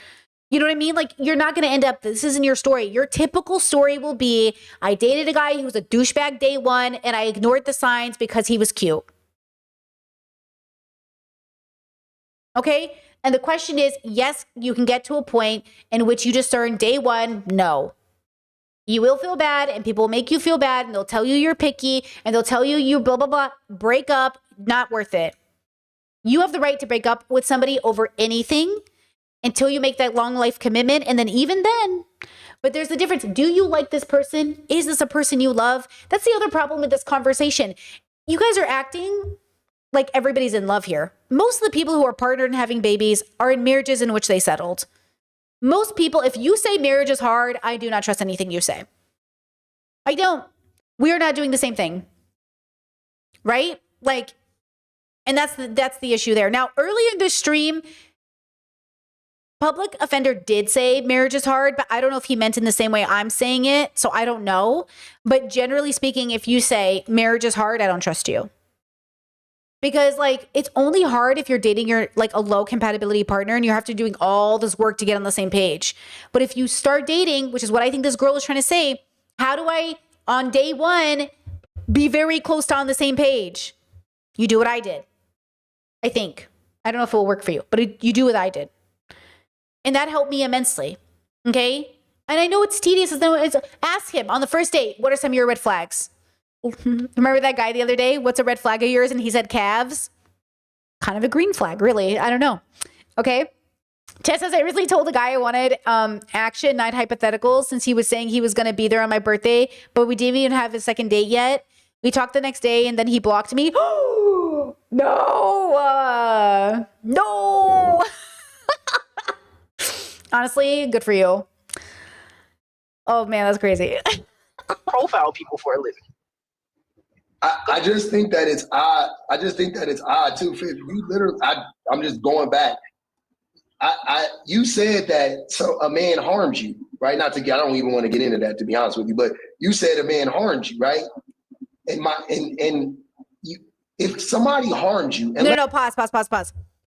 You know what I mean? Like, you're not going to end up, this isn't your story. Your typical story will be, I dated a guy who was a douchebag day one and I ignored the signs because he was cute. Okay? And the question is, yes, you can get to a point in which you discern day one, no. You will feel bad and people will make you feel bad and they'll tell you you're picky and they'll tell you blah, blah, blah. Break up, not worth it. You have the right to break up with somebody over anything until you make that long life commitment. And then even then, but there's a difference. Do you like this person? Is this a person you love? That's the other problem with this conversation. You guys are acting like everybody's in love here. Most of the people who are partnered and having babies are in marriages in which they settled. Most people, if you say marriage is hard, I do not trust anything you say. I don't. We are not doing the same thing. Right? Like, and that's the issue there. Now, early in the stream, Public Offender did say marriage is hard, but I don't know if he meant in the same way I'm saying it, so I don't know. But generally speaking, if you say marriage is hard, I don't trust you. Because like, it's only hard if you're dating your like a low compatibility partner and you have to doing all this work to get on the same page. But if you start dating, which is what I think this girl is trying to say, how do I on day one be very close to on the same page? You do what I did. I think. I don't know if it will work for you, but you do what I did. And that helped me immensely. Okay? And I know it's tedious. Ask him on the first date, what are some of your red flags? Remember that guy the other day? What's a red flag of yours? And he said calves. Kind of a green flag, really. I don't know. Okay. Tess says, I recently told the guy I wanted action, not hypotheticals, since he was saying he was going to be there on my birthday, but we didn't even have a second date yet. We talked the next day and then he blocked me. No. No. Honestly, good for you. Oh man, that's crazy. Profile people for a living. I just think that it's odd. I just think that it's odd too. You literally, I'm just going back. You said that so a man harms you, right? Not to get, I don't even want to get into that, to be honest with you, but you said a man harms you, right? And you, if somebody harms you, no, pause.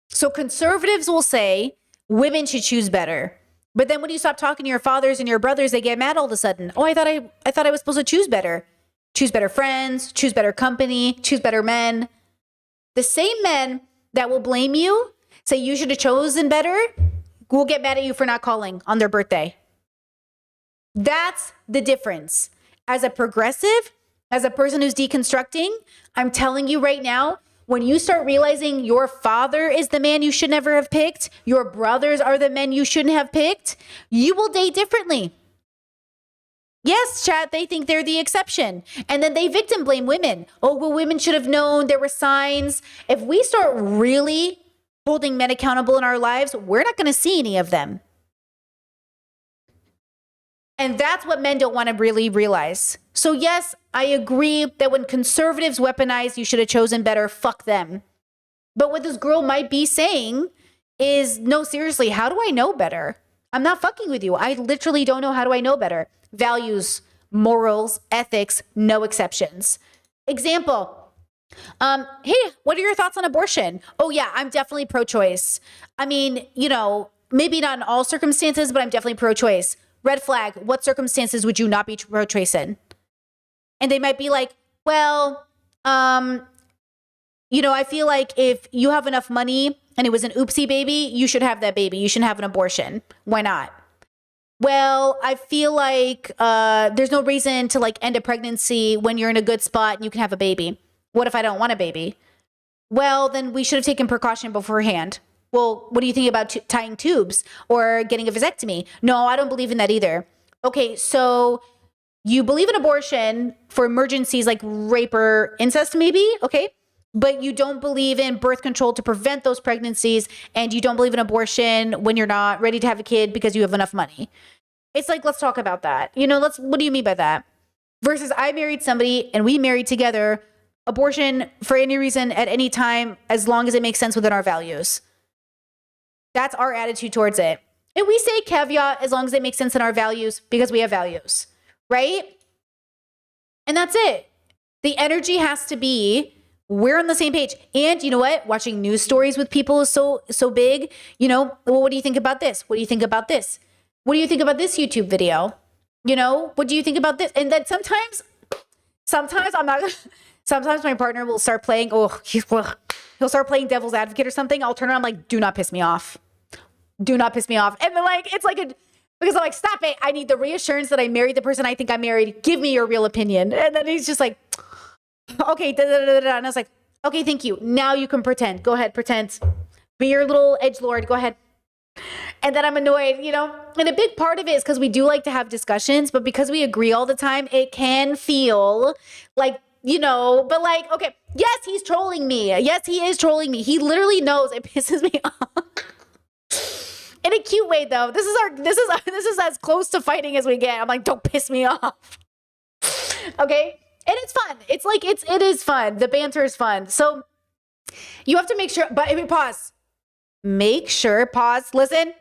So conservatives will say women should choose better. But then when you stop talking to your fathers and your brothers, they get mad all of a sudden. Oh, I thought I was supposed to choose better. Choose better friends, choose better company, choose better men. The same men that will blame you, say you should have chosen better, will get mad at you for not calling on their birthday. That's the difference. As a progressive, as a person who's deconstructing, I'm telling you right now, when you start realizing your father is the man you should never have picked, your brothers are the men you shouldn't have picked, you will date differently. Yes, chat, they think they're the exception. And then they victim blame women. Oh, well, women should have known there were signs. If we start really holding men accountable in our lives, we're not going to see any of them. And that's what men don't want to really realize. So yes, I agree that when conservatives weaponize, you should have chosen better, fuck them. But what this girl might be saying is, no, seriously, how do I know better? I'm not fucking with you. I literally don't know. How do I know better? Values, morals, ethics, no exceptions. Example. Hey, what are your thoughts on abortion? Oh yeah, I'm definitely pro-choice. I mean, maybe not in all circumstances, but I'm definitely pro-choice. Red flag. What circumstances would you not be pro-choice in? And they might be like, well, I feel like if you have enough money and it was an oopsie baby, you should have that baby. You shouldn't have an abortion. Why not? Well, I feel like there's no reason to end a pregnancy when you're in a good spot and you can have a baby. What if I don't want a baby? Well, then we should have taken precaution beforehand. Well, what do you think about tying tubes or getting a vasectomy? No, I don't believe in that either. Okay, so you believe in abortion for emergencies like rape or incest maybe, okay? But you don't believe in birth control to prevent those pregnancies, and you don't believe in abortion when you're not ready to have a kid because you have enough money. It's like, let's talk about that. What do you mean by that? versus I married somebody and we married together, abortion for any reason at any time, as long as it makes sense within our values. That's our attitude towards it. And we say caveat as long as it makes sense in our values because we have values, right? And that's it. The energy has to be, we're on the same page. And you know what? Watching news stories with people is so big. You know, well, what do you think about this? What do you think about this? What do you think about this YouTube video? You know, what do you think about this? And then sometimes I'm not, sometimes my partner will start playing, he'll start playing devil's advocate or something. I'll turn around, I'm like, do not piss me off. Do not piss me off. And then like, it's like because I'm like, stop it. I need the reassurance that I married the person I think I married. Give me your real opinion. And then he's just like, okay. And I was like, okay, thank you. Now you can pretend. Go ahead, pretend. Be your little edgelord. Go ahead. And then I'm annoyed, you know? And a big part of it is because we do like to have discussions, but because we agree all the time, it can feel like, you know, but like, okay, yes, he's trolling me. Yes, he is trolling me. He literally knows it pisses me off. In a cute way, though. This is as close to fighting as we get. I'm like, don't piss me off. Okay? And it's fun. It's like, it is fun. The banter is fun. So you have to make sure, but if you pause, make sure, listen,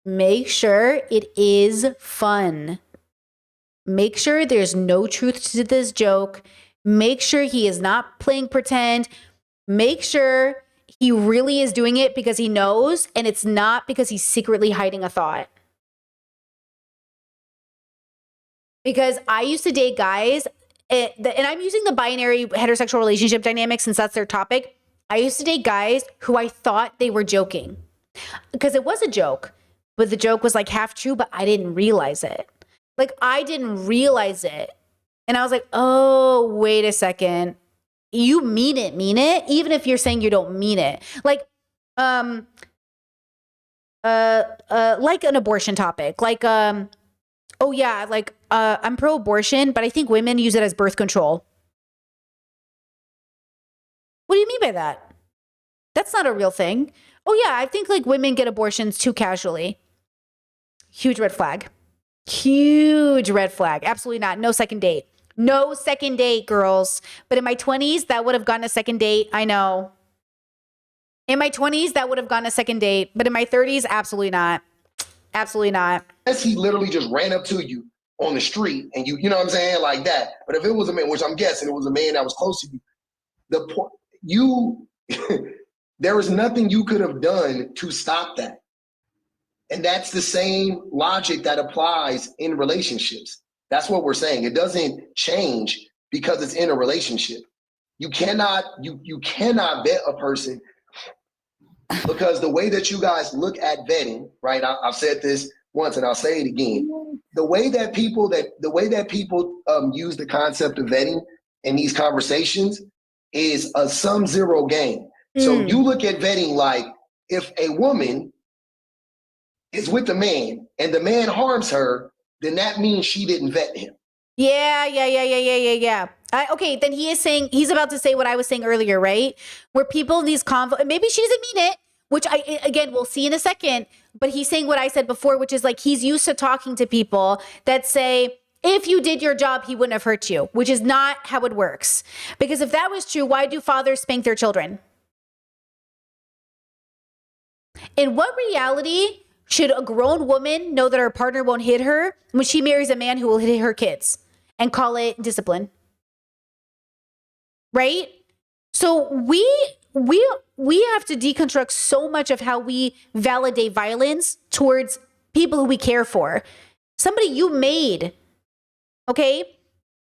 make sure it is fun. Make sure there's no truth to this joke. Make sure he is not playing pretend. Make sure he really is doing it because he knows, and it's not because he's secretly hiding a thought. Because I used to date guys, and I'm using the binary heterosexual relationship dynamic since that's their topic. I used to date guys who I thought they were joking because it was a joke, but the joke was like half true, but I didn't realize it. Like I didn't realize it. And I was like, oh, wait a second. You mean it, even if you're saying you don't mean it. Like an abortion topic. Like, I'm pro-abortion, but I think women use it as birth control. What do you mean by that? That's not a real thing. Oh yeah, I think like women get abortions too casually. Huge red flag. Huge red flag. Absolutely not. No second date. No second date, girls. But in my 20s, that would have gotten a second date. I know. In my 20s, that would have gotten a second date. But in my 30s, absolutely not. Absolutely not. Unless he literally just ran up to you on the street and you know what I'm saying, like that. But if it was a man, which I'm guessing it was a man that was close to you, the point there was nothing you could have done to stop that. And that's the same logic that applies in relationships. That's what we're saying. It doesn't change because it's in a relationship. You cannot vet a person because the way that you guys look at vetting, right? I've said this once and I'll say it again. The way that people use the concept of vetting in these conversations is a sum zero game. So you look at vetting like if a woman is with a man and the man harms her, then that means she didn't vet him. Yeah. Okay, then he's about to say what I was saying earlier, right? Where people in these maybe she doesn't mean it, which we'll see in a second, but he's saying what I said before, which is like he's used to talking to people that say, if you did your job, he wouldn't have hurt you, which is not how it works. Because if that was true, why do fathers spank their children? In what reality should a grown woman know that her partner won't hit her when she marries a man who will hit her kids and call it discipline? Right? So we have to deconstruct so much of how we validate violence towards people who we care for. Somebody you made, okay?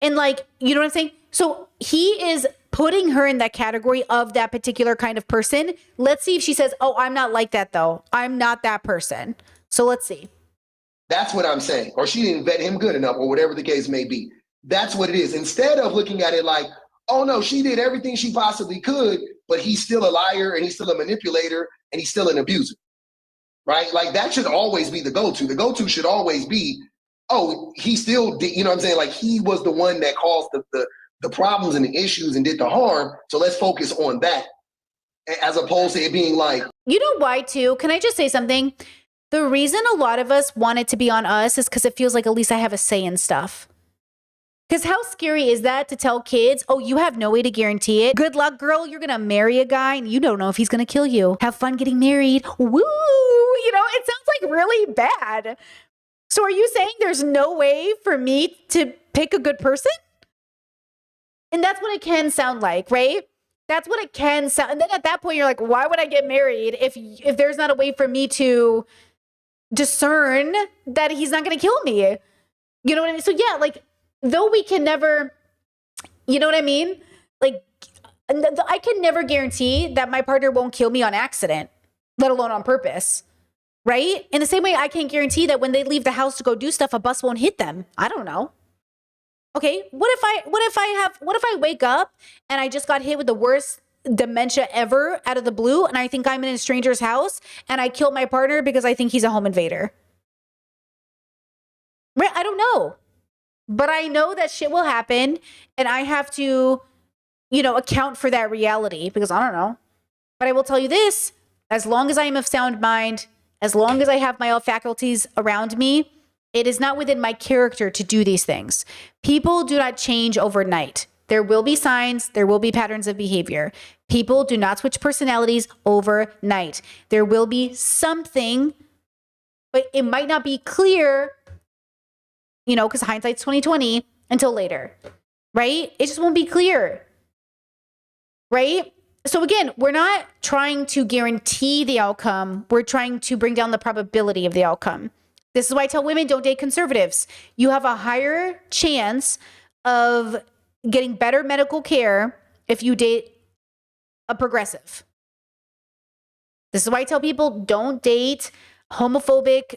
And like, you know what I'm saying? So he is putting her in that category of that particular kind of person. Let's see if she says, oh, I'm not like that though. I'm not that person. So let's see. That's what I'm saying. Or she didn't vet him good enough or whatever the case may be. That's what it is. Instead of looking at it like, oh no, she did everything she possibly could, but he's still a liar and he's still a manipulator and he's still an abuser, right? Like that should always be the go-to. The go-to should always be, oh, he still did, you know what I'm saying? Like he was the one that caused the problems and the issues and did the harm. So let's focus on that as opposed to it being like. You know why too? Can I just say something? The reason a lot of us want it to be on us is because it feels like at least I have a say in stuff. Because how scary is that to tell kids, oh, you have no way to guarantee it? Good luck, girl. You're going to marry a guy and you don't know if he's going to kill you. Have fun getting married. Woo! You know, it sounds like really bad. So are you saying there's no way for me to pick a good person? And that's what it can sound like, right? That's what it can sound. And then at that point, you're like, why would I get married if there's not a way for me to discern that he's not going to kill me? You know what I mean? So yeah, like, though we can never, you know what I mean? Like, I can never guarantee that my partner won't kill me on accident, let alone on purpose, right? In the same way, I can't guarantee that when they leave the house to go do stuff, a bus won't hit them. I don't know. Okay, what if I wake up and I just got hit with the worst dementia ever out of the blue, and I think I'm in a stranger's house, and I kill my partner because I think he's a home invader? Right? I don't know. But I know that shit will happen, and I have to, account for that reality, because I don't know. But I will tell you this, as long as I am of sound mind, as long as I have my faculties around me, it is not within my character to do these things. People do not change overnight. There will be signs, there will be patterns of behavior. People do not switch personalities overnight. There will be something, but it might not be clear, because hindsight's 2020 until later, right? It just won't be clear, right? So again, we're not trying to guarantee the outcome. We're trying to bring down the probability of the outcome. This is why I tell women, don't date conservatives. You have a higher chance of getting better medical care if you date a progressive. This is why I tell people, don't date homophobic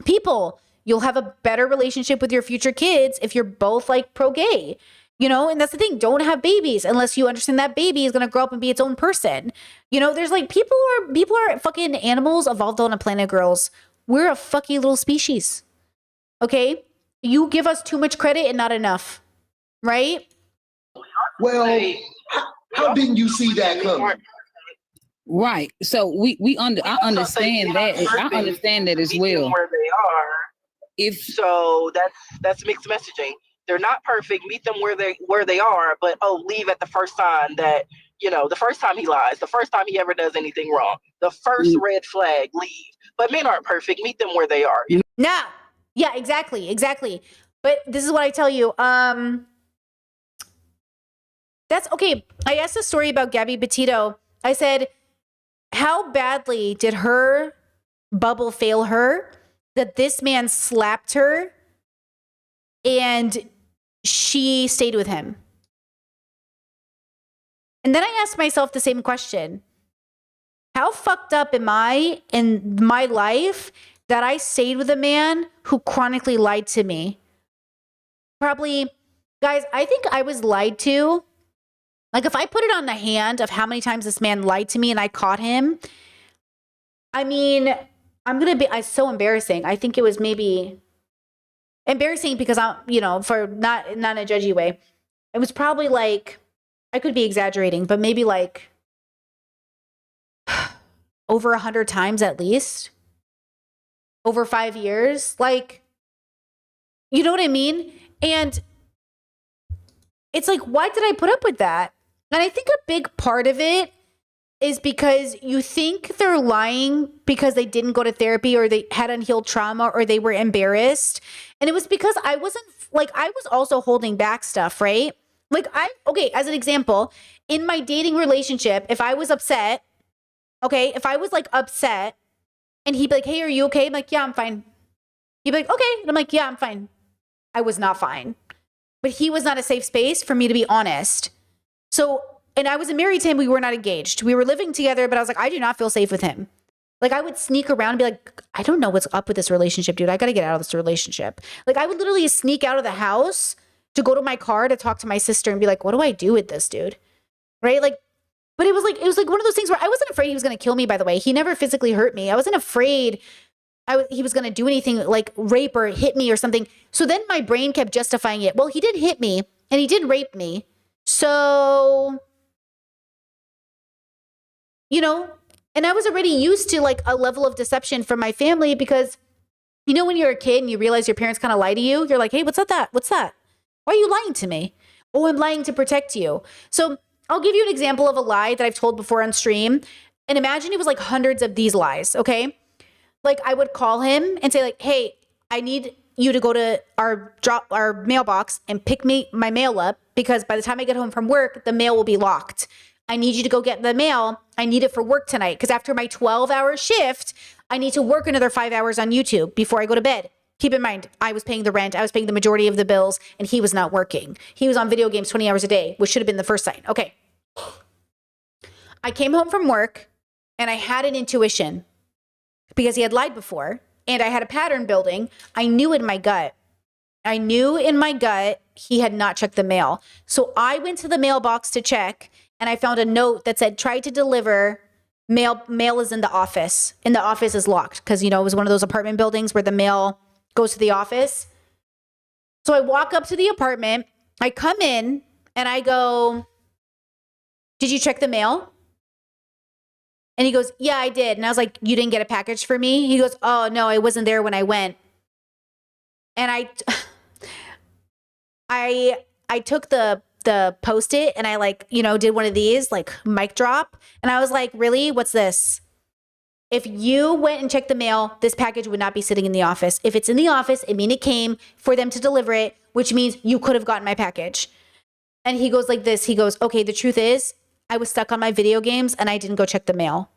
people. You'll have a better relationship with your future kids if you're both like pro-gay, and that's the thing. Don't have babies unless you understand that baby is going to grow up and be its own person. There's like people are fucking animals evolved on a planet, girls. We're a fucky little species. Okay? You give us too much credit and not enough. Right? Well, how didn't you see that coming? Right. So I understand that. I understand that as well. Where they are. So that's mixed messaging. They're not perfect. Meet them where they are, but leave at the first sign that, the first time he lies, the first time he ever does anything wrong, the first red flag, leave. But men aren't perfect. Meet them where they are. No. Yeah, exactly. But this is what I tell you. That's okay. I asked a story about Gabby Petito. I said, how badly did her bubble fail her that this man slapped her and she stayed with him? And then I asked myself the same question. How fucked up am I in my life that I stayed with a man who chronically lied to me? Probably, guys, I think I was lied to. Like, if I put it on the hand of how many times this man lied to me and I caught him, I mean, it's so embarrassing. I think it was maybe embarrassing because for not in a judgy way. It was probably like, I could be exaggerating, but maybe like over 100 times at least, over 5 years. Like, you know what I mean? And it's like, why did I put up with that? And I think a big part of it is because you think they're lying because they didn't go to therapy or they had unhealed trauma or they were embarrassed. And it was because I was also holding back stuff, right? Like as an example, in my dating relationship, if I was upset, if I was like upset and he'd be like, hey, are you okay? I'm like, yeah, I'm fine. He'd be like, okay. And I'm like, yeah, I'm fine. I was not fine. But he was not a safe space for me to be honest. So, and I wasn't married to him. We were not engaged. We were living together, but I was like, I do not feel safe with him. Like, I would sneak around and be like, I don't know what's up with this relationship, dude. I got to get out of this relationship. Like, I would literally sneak out of the house to go to my car to talk to my sister and be like, what do I do with this, dude? Right? Like, but it was like one of those things where I wasn't afraid he was going to kill me, by the way. He never physically hurt me. I wasn't afraid he was going to do anything like rape or hit me or something. So then my brain kept justifying it. Well, he did hit me and he did rape me. So, and I was already used to like a level of deception from my family because, when you're a kid and you realize your parents kind of lie to you, you're like, hey, what's that? What's that? Why are you lying to me? Oh, I'm lying to protect you. So I'll give you an example of a lie that I've told before on stream. And imagine it was like hundreds of these lies, okay? Like I would call him and say like, hey, I need you to go to our mailbox and pick my mail up because by the time I get home from work, the mail will be locked. I need you to go get the mail. I need it for work tonight because after my 12-hour shift, I need to work another 5 hours on YouTube before I go to bed. Keep in mind, I was paying the rent. I was paying the majority of the bills and he was not working. He was on video games 20 hours a day, which should have been the first sign. Okay. I came home from work and I had an intuition because he had lied before and I had a pattern building. I knew in my gut he had not checked the mail. So I went to the mailbox to check and I found a note that said, try to deliver. Mail is in the office and the office is locked because, it was one of those apartment buildings where the mail goes to the office. So I walk up to the apartment. I come in and I go, did you check the mail? And he goes, yeah, I did. And I was like, you didn't get a package for me? He goes, oh, no, I wasn't there when I went. And I took the Post-it and I did one of these like mic drop. And I was like, really? What's this? If you went and checked the mail, this package would not be sitting in the office. If it's in the office, it means it came for them to deliver it, which means you could have gotten my package. And he goes like this. He goes, okay, the truth is I was stuck on my video games and I didn't go check the mail.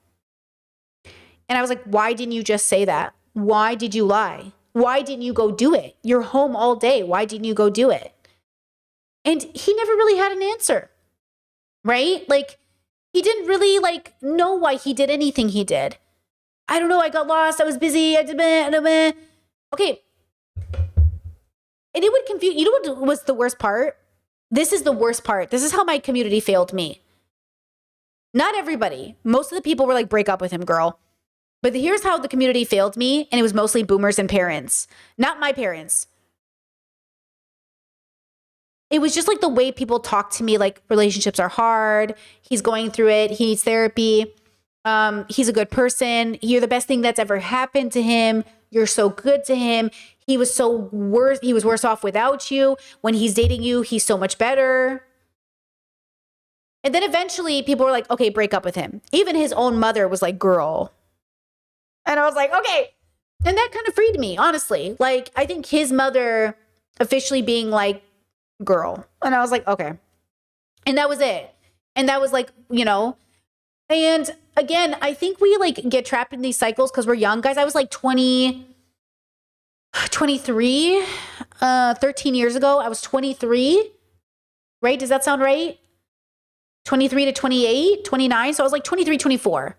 And I was like, why didn't you just say that? Why did you lie? Why didn't you go do it? You're home all day. Why didn't you go do it? And he never really had an answer, right? Like he didn't really know why he did anything he did. I don't know. I got lost. I was busy. I did meh. Okay. And it would confuse, what was the worst part? This is the worst part. This is how my community failed me. Not everybody. Most of the people were like, break up with him, girl. But here's how the community failed me. And it was mostly boomers and parents, not my parents. It was just like the way people talk to me, like relationships are hard. He's going through it. He needs therapy. He's a good person. You're the best thing that's ever happened to him. You're so good to him. He was worse off without you. When he's dating you, he's so much better. And then eventually people were like, okay, break up with him. Even his own mother was like, girl. And I was like, okay. And that kind of freed me, honestly. Like, I think his mother officially being like, girl. And I was like, okay. And that was it. And that was like, and again, I think we get trapped in these cycles because we're young guys. I was like 23, 13 years ago. I was 23, right? Does that sound right? 23 to 28, 29. So I was like 23, 24.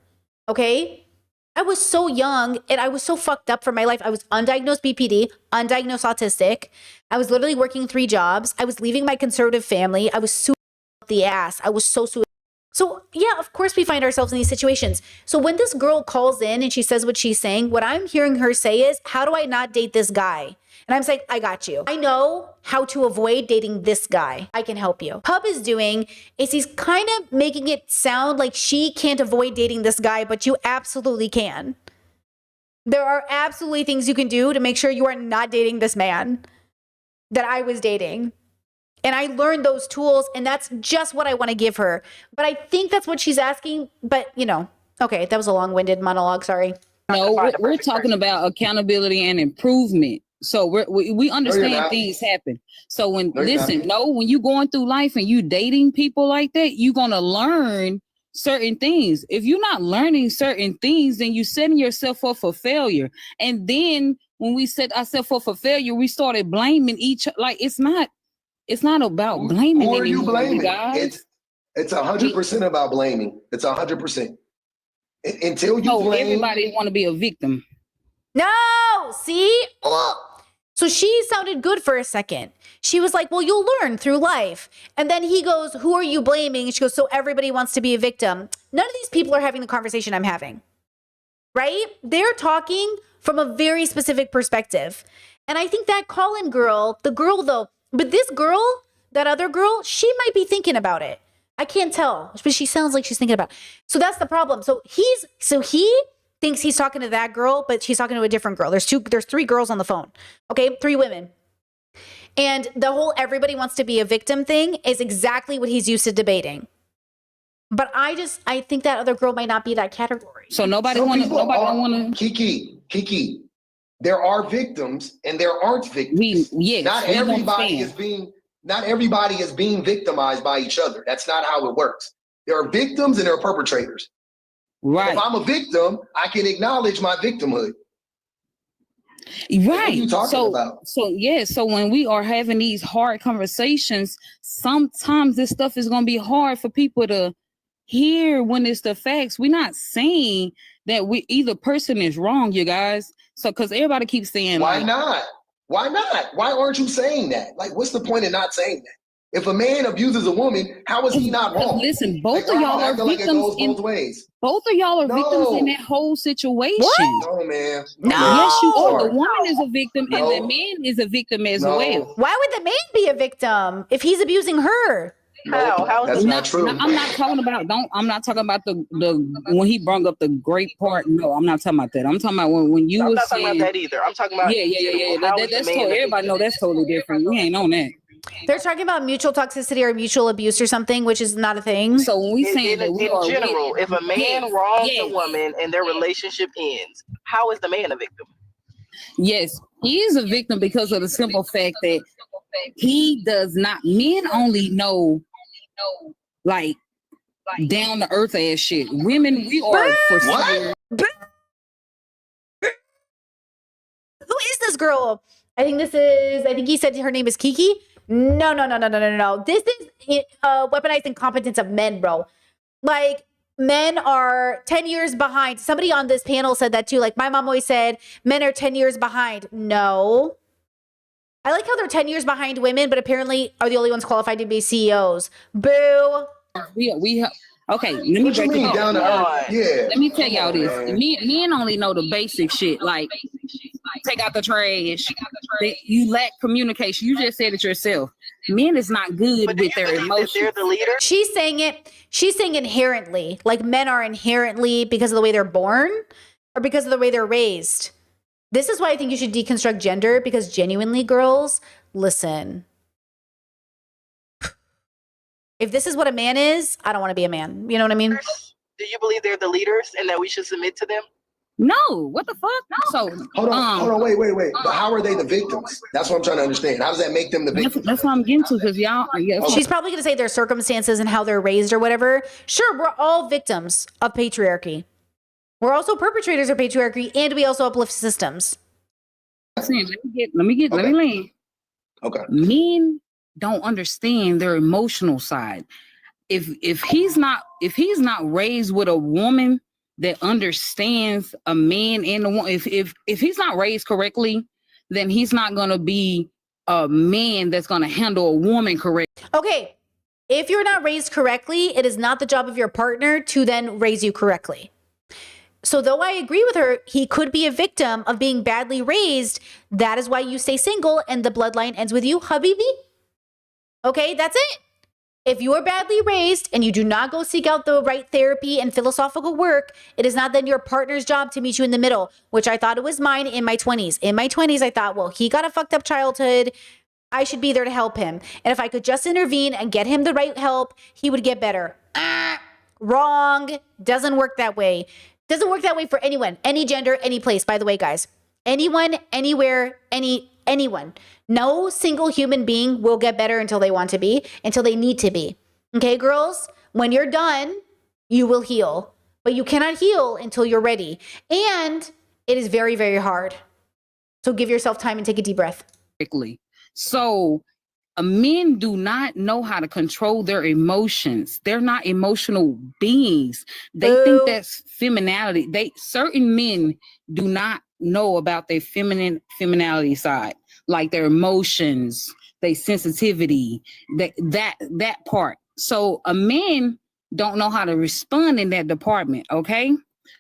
Okay. I was so young and I was so fucked up for my life. I was undiagnosed BPD, undiagnosed autistic. I was literally working 3 jobs. I was leaving my conservative family. I was suicidal up the ass. I was so suicidal. So yeah, of course we find ourselves in these situations. So when this girl calls in and she says what she's saying, what I'm hearing her say is, how do I not date this guy? And I'm saying, I got you. I know how to avoid dating this guy. I can help you. Pub is doing is he's kind of making it sound like she can't avoid dating this guy, but you absolutely can. There are absolutely things you can do to make sure you are not dating this man that I was dating. And I learned those tools, and that's just what I want to give her. But I think that's what she's asking. But, okay, that was a long-winded monologue. Sorry. No, we're talking about accountability and improvement. So we understand things happen. So when you're going through life and you dating people like that, you're going to learn certain things. If you're not learning certain things, then you're setting yourself up for failure. And then when we set ourselves up for failure, we started blaming it's not about blaming Who are you anymore, blaming? guys. It's 100% about blaming. It's 100%. Until you blame. Everybody want to be a victim. No, see? Ugh. So she sounded good for a second. She was like, well, you'll learn through life. And then he goes, who are you blaming? And she goes, so everybody wants to be a victim. None of these people are having the conversation I'm having, right? They're talking from a very specific perspective. And I think that call-in girl, but this girl, that other girl, she might be thinking about it. I can't tell, but she sounds like she's thinking about it. So that's the problem. So he thinks he's talking to that girl, but she's talking to a different girl. There's 3 girls on the phone. Okay, 3 women. And the whole everybody wants to be a victim thing is exactly what he's used to debating. But I think that other girl might not be that category. So nobody want to. Kiki. There are victims and there aren't victims. Not everybody is being victimized by each other. That's not how it works. There are victims and there are perpetrators. Right. If I'm a victim, I can acknowledge my victimhood. Right. What are you talking about? So when we are having these hard conversations, sometimes this stuff is going to be hard for people to hear when it's the facts. We're not saying that either person is wrong, you guys. So, because everybody keeps saying, why not? Why not? Why aren't you saying that? Like, what's the point of not saying that? If a man abuses a woman, how is he not wrong? Listen, both of y'all are victims in both ways. Both of y'all are victims in that whole situation. What? No, man. No. Yes, you are. The woman is a victim and the man is a victim as well. Why would the man be a victim if he's abusing her? How that's not true. I'm not talking about the when he brought up the great part. No, I'm not talking about that. I'm talking about when you I'm were not saying, talking about that either. I'm talking about That's totally, everybody know that's totally different. We ain't on that. They're talking about mutual toxicity or mutual abuse or something, which is not a thing. So when we saying in general, if a man wrongs a woman and their relationship ends, how is the man a victim? Yes, he is a victim because of the simple fact that he does not. Men only know like down to earth ass shit. Women, we are for sure. Who is this girl? I think he said her name is Kiki. No. This is weaponized incompetence of men, bro. Like, men are 10 years behind. Somebody on this panel said that too. Like, my mom always said, men are 10 years behind. No. I like how they're 10 years behind women, but apparently are the only ones qualified to be CEOs. Boo. Okay, let me break it down. Yeah. Let me tell y'all this. Men only know the basic shit, like take out the trash. You lack communication. You just said it yourself. Men is not good with their emotions. They're the leader. She's saying inherently, like men are inherently because of the way they're born or because of the way they're raised. This is why I think you should deconstruct gender, because genuinely, girls, listen. If this is what a man is, I don't want to be a man. You know what I mean? Do you believe they're the leaders and that we should submit to them? No. What the fuck? No. So hold on, wait. But how are they the victims? That's what I'm trying to understand. How does that make them the victims? That's what I'm getting to, because y'all. She's probably going to say their circumstances and how they're raised or whatever. Sure, we're all victims of patriarchy. We're also perpetrators of patriarchy, and we also uplift systems. Let me land. Okay. Men don't understand their emotional side. If he's not raised with a woman that understands a man and a woman, if he's not raised correctly, then he's not gonna be a man that's gonna handle a woman correctly. Okay, if you're not raised correctly, it is not the job of your partner to then raise you correctly. So though I agree with her, he could be a victim of being badly raised. That is why you stay single and the bloodline ends with you, Habibi. Okay, that's it. If you are badly raised and you do not go seek out the right therapy and philosophical work, it is not then your partner's job to meet you in the middle, which I thought it was mine in my 20s. In my 20s, I thought, well, he got a fucked up childhood. I should be there to help him. And if I could just intervene and get him the right help, he would get better. Wrong. Doesn't work that way. Doesn't work that way for anyone, any gender, any place, by the way, guys. Anyone, anywhere, anyone. No single human being will get better until they want to be, until they need to be. Okay, girls? When you're done, you will heal. But you cannot heal until you're ready. And it is very, very hard. So give yourself time and take a deep breath. So men do not know how to control their emotions. They're not emotional beings. They think that's femininity. Certain men do not know about their femininity side, like their emotions, their sensitivity, that part. So a man don't know how to respond in that department. Okay.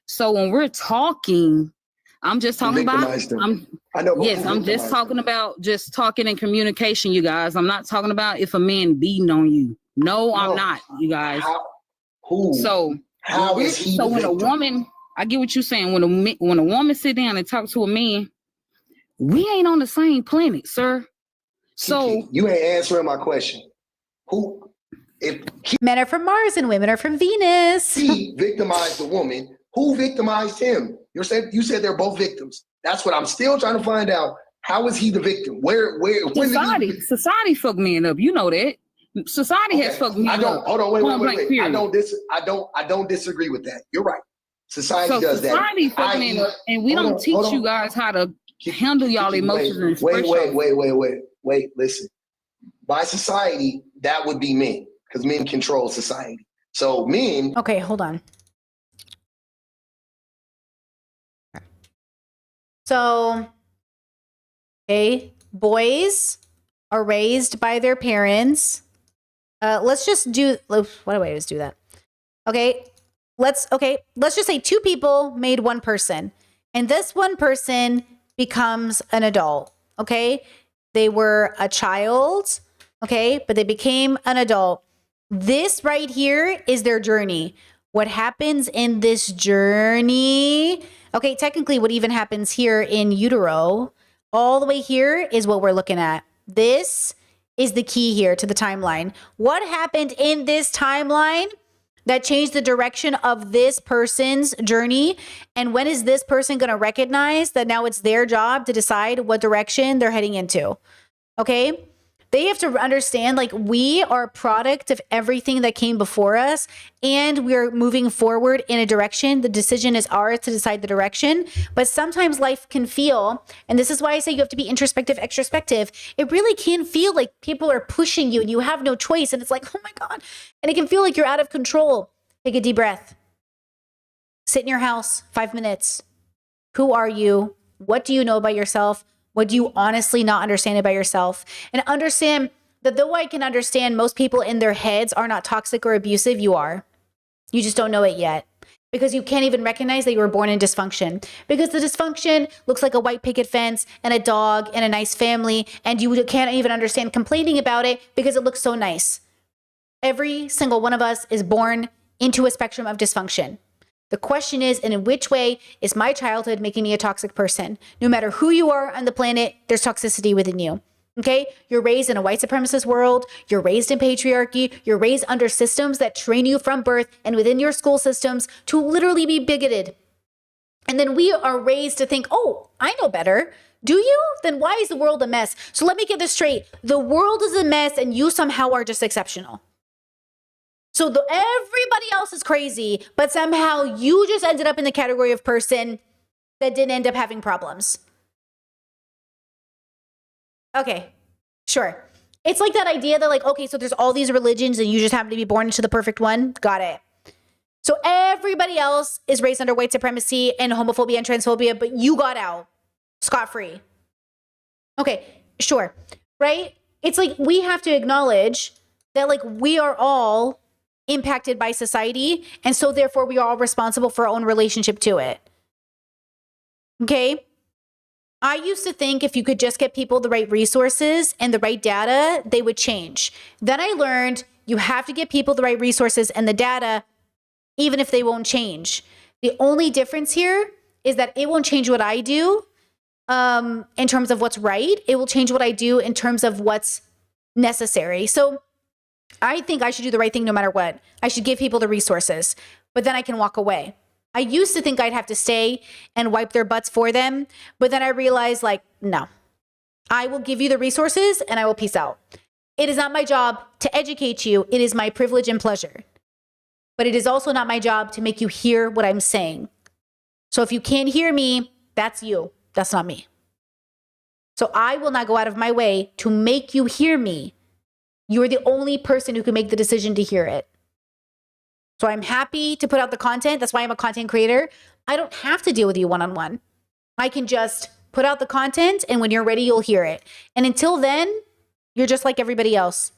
So when we're talking, I'm just talking about, I'm just talking about just talking and communication, you guys. I'm not talking about if a man beating on you. No, I'm not, you guys. So when a woman, I get what you're saying. When a woman sit down and talk to a man, we ain't on the same planet, sir. So Kiki, you ain't answering my question. Who, if Men are from Mars and women are from Venus. he victimized the woman, who victimized him? You said they're both victims. That's what I'm still trying to find out. How is he the victim? When society fucked men up. You know that. Society has fucked men up. Hold on, wait. I don't disagree with that. You're right. Society does that. Society fucked men up, and we don't teach you guys how to handle y'all emotions. Wait. Listen. By society, that would be men, because men control society. So men. Okay, hold on. So, okay, boys are raised by their parents. Let's just do. Why do I always do that? Okay, let's just say two people made one person, and this one person becomes an adult. Okay, they were a child. Okay, but they became an adult. This right here is their journey. What happens in this journey? Okay, technically, what even happens here in utero, all the way here is what we're looking at. This is the key here to the timeline. What happened in this timeline that changed the direction of this person's journey? And when is this person going to recognize that now it's their job to decide what direction they're heading into? Okay? They have to understand, like, we are a product of everything that came before us, and we're moving forward in a direction. The decision is ours to decide the direction. But sometimes life can feel, and this is why I say you have to be introspective, extrospective. It really can feel like people are pushing you and you have no choice. And it's like, oh my God. And it can feel like you're out of control. Take a deep breath. Sit in your house, 5 minutes. Who are you? What do you know about yourself? What do you honestly not understand about yourself? And understand that though I can understand most people in their heads are not toxic or abusive, you are. You just don't know it yet. Because you can't even recognize that you were born in dysfunction. Because the dysfunction looks like a white picket fence and a dog and a nice family, and you can't even understand complaining about it because it looks so nice. Every single one of us is born into a spectrum of dysfunction. The question is, and in which way is my childhood making me a toxic person? No matter who you are on the planet, there's toxicity within you. Okay? You're raised in a white supremacist world. You're raised in patriarchy. You're raised under systems that train you from birth and within your school systems to literally be bigoted. And then we are raised to think, oh, I know better. Do you? Then why is the world a mess? So let me get this straight. The world is a mess and you somehow are just exceptional. So everybody else is crazy, but somehow you just ended up in the category of person that didn't end up having problems. Okay, sure. It's like that idea that like, okay, so there's all these religions and you just happen to be born into the perfect one. Got it. So everybody else is raised under white supremacy and homophobia and transphobia, but you got out scot-free. Okay, sure, right? It's like we have to acknowledge that like we are all impacted by society, and so therefore we are all responsible for our own relationship to it. Okay? I used to think if you could just get people the right resources and the right data, they would change. Then I learned you have to get people the right resources and the data, even if they won't change. The only difference here is that it won't change what I do in terms of what's right. It will change what I do in terms of what's necessary. So I think I should do the right thing no matter what. I should give people the resources, but then I can walk away. I used to think I'd have to stay and wipe their butts for them, but then I realized like, no, I will give you the resources and I will peace out. It is not my job to educate you. It is my privilege and pleasure, but it is also not my job to make you hear what I'm saying. So if you can't hear me, that's you. That's not me. So I will not go out of my way to make you hear me. You're the only person who can make the decision to hear it. So I'm happy to put out the content. That's why I'm a content creator. I don't have to deal with you one-on-one. I can just put out the content, and when you're ready, you'll hear it. And until then, you're just like everybody else.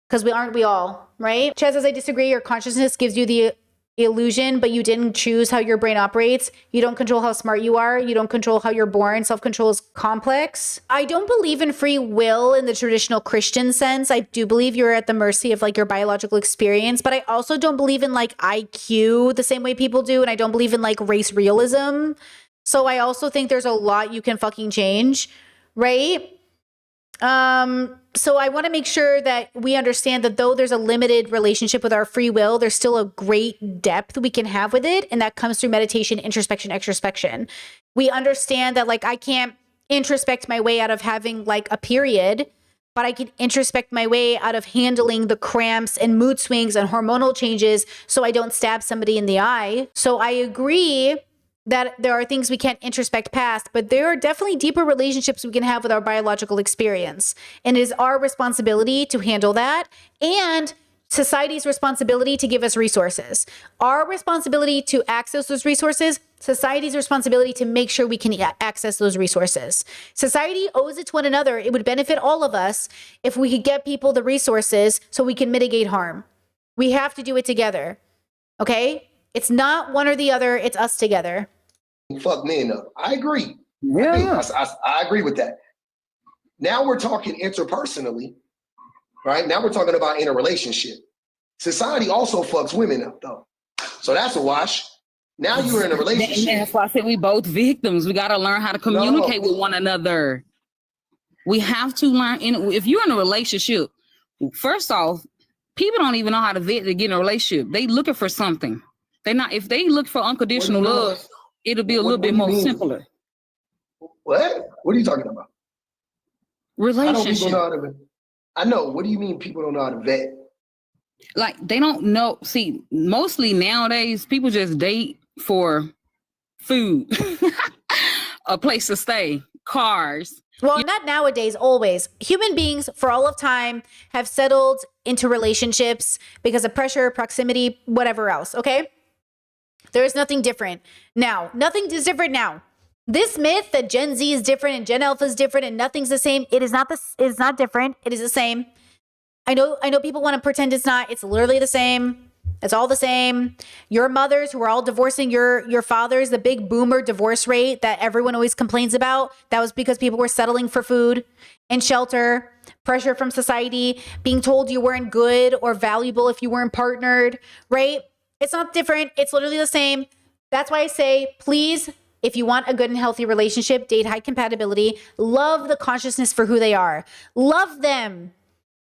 Because we all, right? Chaz says, I disagree. Your consciousness gives you the illusion, but you didn't choose how your brain operates. You don't control how smart you are. You don't control how you're born. Self-control is complex. I don't believe in free will in the traditional Christian sense. I do believe you're at the mercy of like your biological experience, but I also don't believe in like IQ the same way people do. And I don't believe in like race realism. So I also think there's a lot you can fucking change, right? So I want to make sure that we understand that though there's a limited relationship with our free will, there's still a great depth we can have with it. And that comes through meditation, introspection, extrospection. We understand that like I can't introspect my way out of having like a period, but I can introspect my way out of handling the cramps and mood swings and hormonal changes so I don't stab somebody in the eye. So I agree that there are things we can't introspect past, but there are definitely deeper relationships we can have with our biological experience. And it is our responsibility to handle that and society's responsibility to give us resources. Our responsibility to access those resources, society's responsibility to make sure we can access those resources. Society owes it to one another. It would benefit all of us if we could get people the resources so we can mitigate harm. We have to do it together, okay? It's not one or the other, it's us together. Fuck men up. I agree. Yeah. I agree with that. Now we're talking interpersonally, right? Now we're talking about in a relationship. Society also fucks women up though. So that's a wash. Now you're in a relationship. That's why I said we both victims. We got to learn how to communicate with one another. We have to learn. If you're in a relationship, first off, people don't even know how to vet to get in a relationship. They looking for something. If they look for unconditional love, it'll be a little bit more simpler. What? What are you talking about? Relationship. I know. What do you mean people don't know how to vet? Like they don't know. See, mostly nowadays people just date for food, a place to stay, cars. Well, not nowadays, always. Human beings for all of time have settled into relationships because of pressure, proximity, whatever else, okay? There is nothing different now. Nothing is different now. This myth that Gen Z is different and Gen Alpha is different and nothing's the same, it is not different. It is the same. I know people want to pretend it's not. It's literally the same. It's all the same. Your mothers who are all divorcing your fathers, the big boomer divorce rate that everyone always complains about, that was because people were settling for food and shelter, pressure from society, being told you weren't good or valuable if you weren't partnered, right? It's not different. It's literally the same. That's why I say, please, if you want a good and healthy relationship, date high compatibility, love the consciousness for who they are. Love them.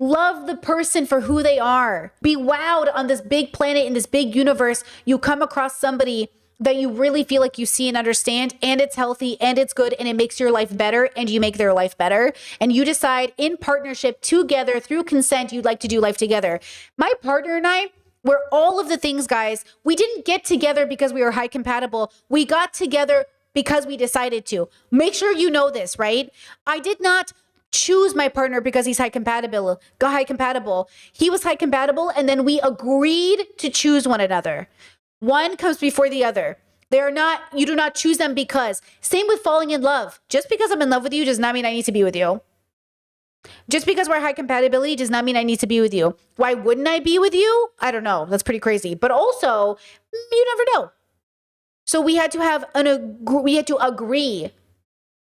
Love the person for who they are. Be wowed on this big planet, in this big universe. You come across somebody that you really feel like you see and understand, and it's healthy and it's good and it makes your life better and you make their life better. And you decide in partnership together through consent, you'd like to do life together. My partner and I, we're all of the things, guys. We didn't get together because we were high compatible. We got together because we decided to. Make sure you know this, right? I did not choose my partner because he's high compatible. He was high compatible, and then we agreed to choose one another. One comes before the other. You do not choose them because. Same with falling in love. Just because I'm in love with you does not mean I need to be with you. Just because we're high compatibility does not mean I need to be with you. Why wouldn't I be with you? I don't know. That's pretty crazy. But also, you never know. So we had to agree.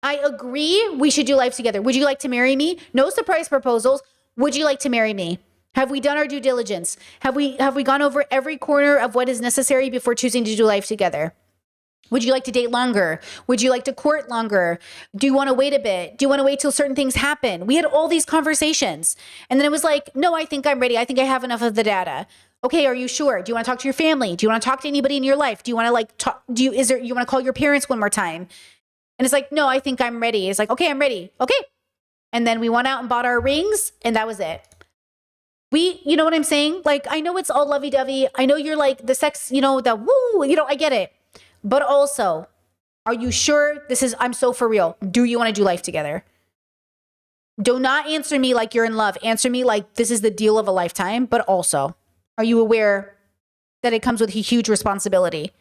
I agree we should do life together. Would you like to marry me? No surprise proposals. Would you like to marry me? Have we done our due diligence? Have we gone over every corner of what is necessary before choosing to do life together? Would you like to date longer? Would you like to court longer? Do you want to wait a bit? Do you want to wait till certain things happen? We had all these conversations. And then it was like, no, I think I'm ready. I think I have enough of the data. Okay, are you sure? Do you want to talk to your family? Do you want to talk to anybody in your life? Do you want to you want to call your parents one more time? And it's like, no, I think I'm ready. It's like, okay, I'm ready. Okay. And then we went out and bought our rings and that was it. You know what I'm saying? Like, I know it's all lovey-dovey. I know you're like the sex, the woo, I get it. But also, are you sure I'm so for real? Do you want to do life together? Do not answer me like you're in love. Answer me like this is the deal of a lifetime. But also, are you aware that it comes with a huge responsibility?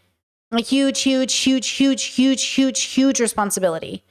A huge, huge, huge, huge, huge, huge, huge responsibility.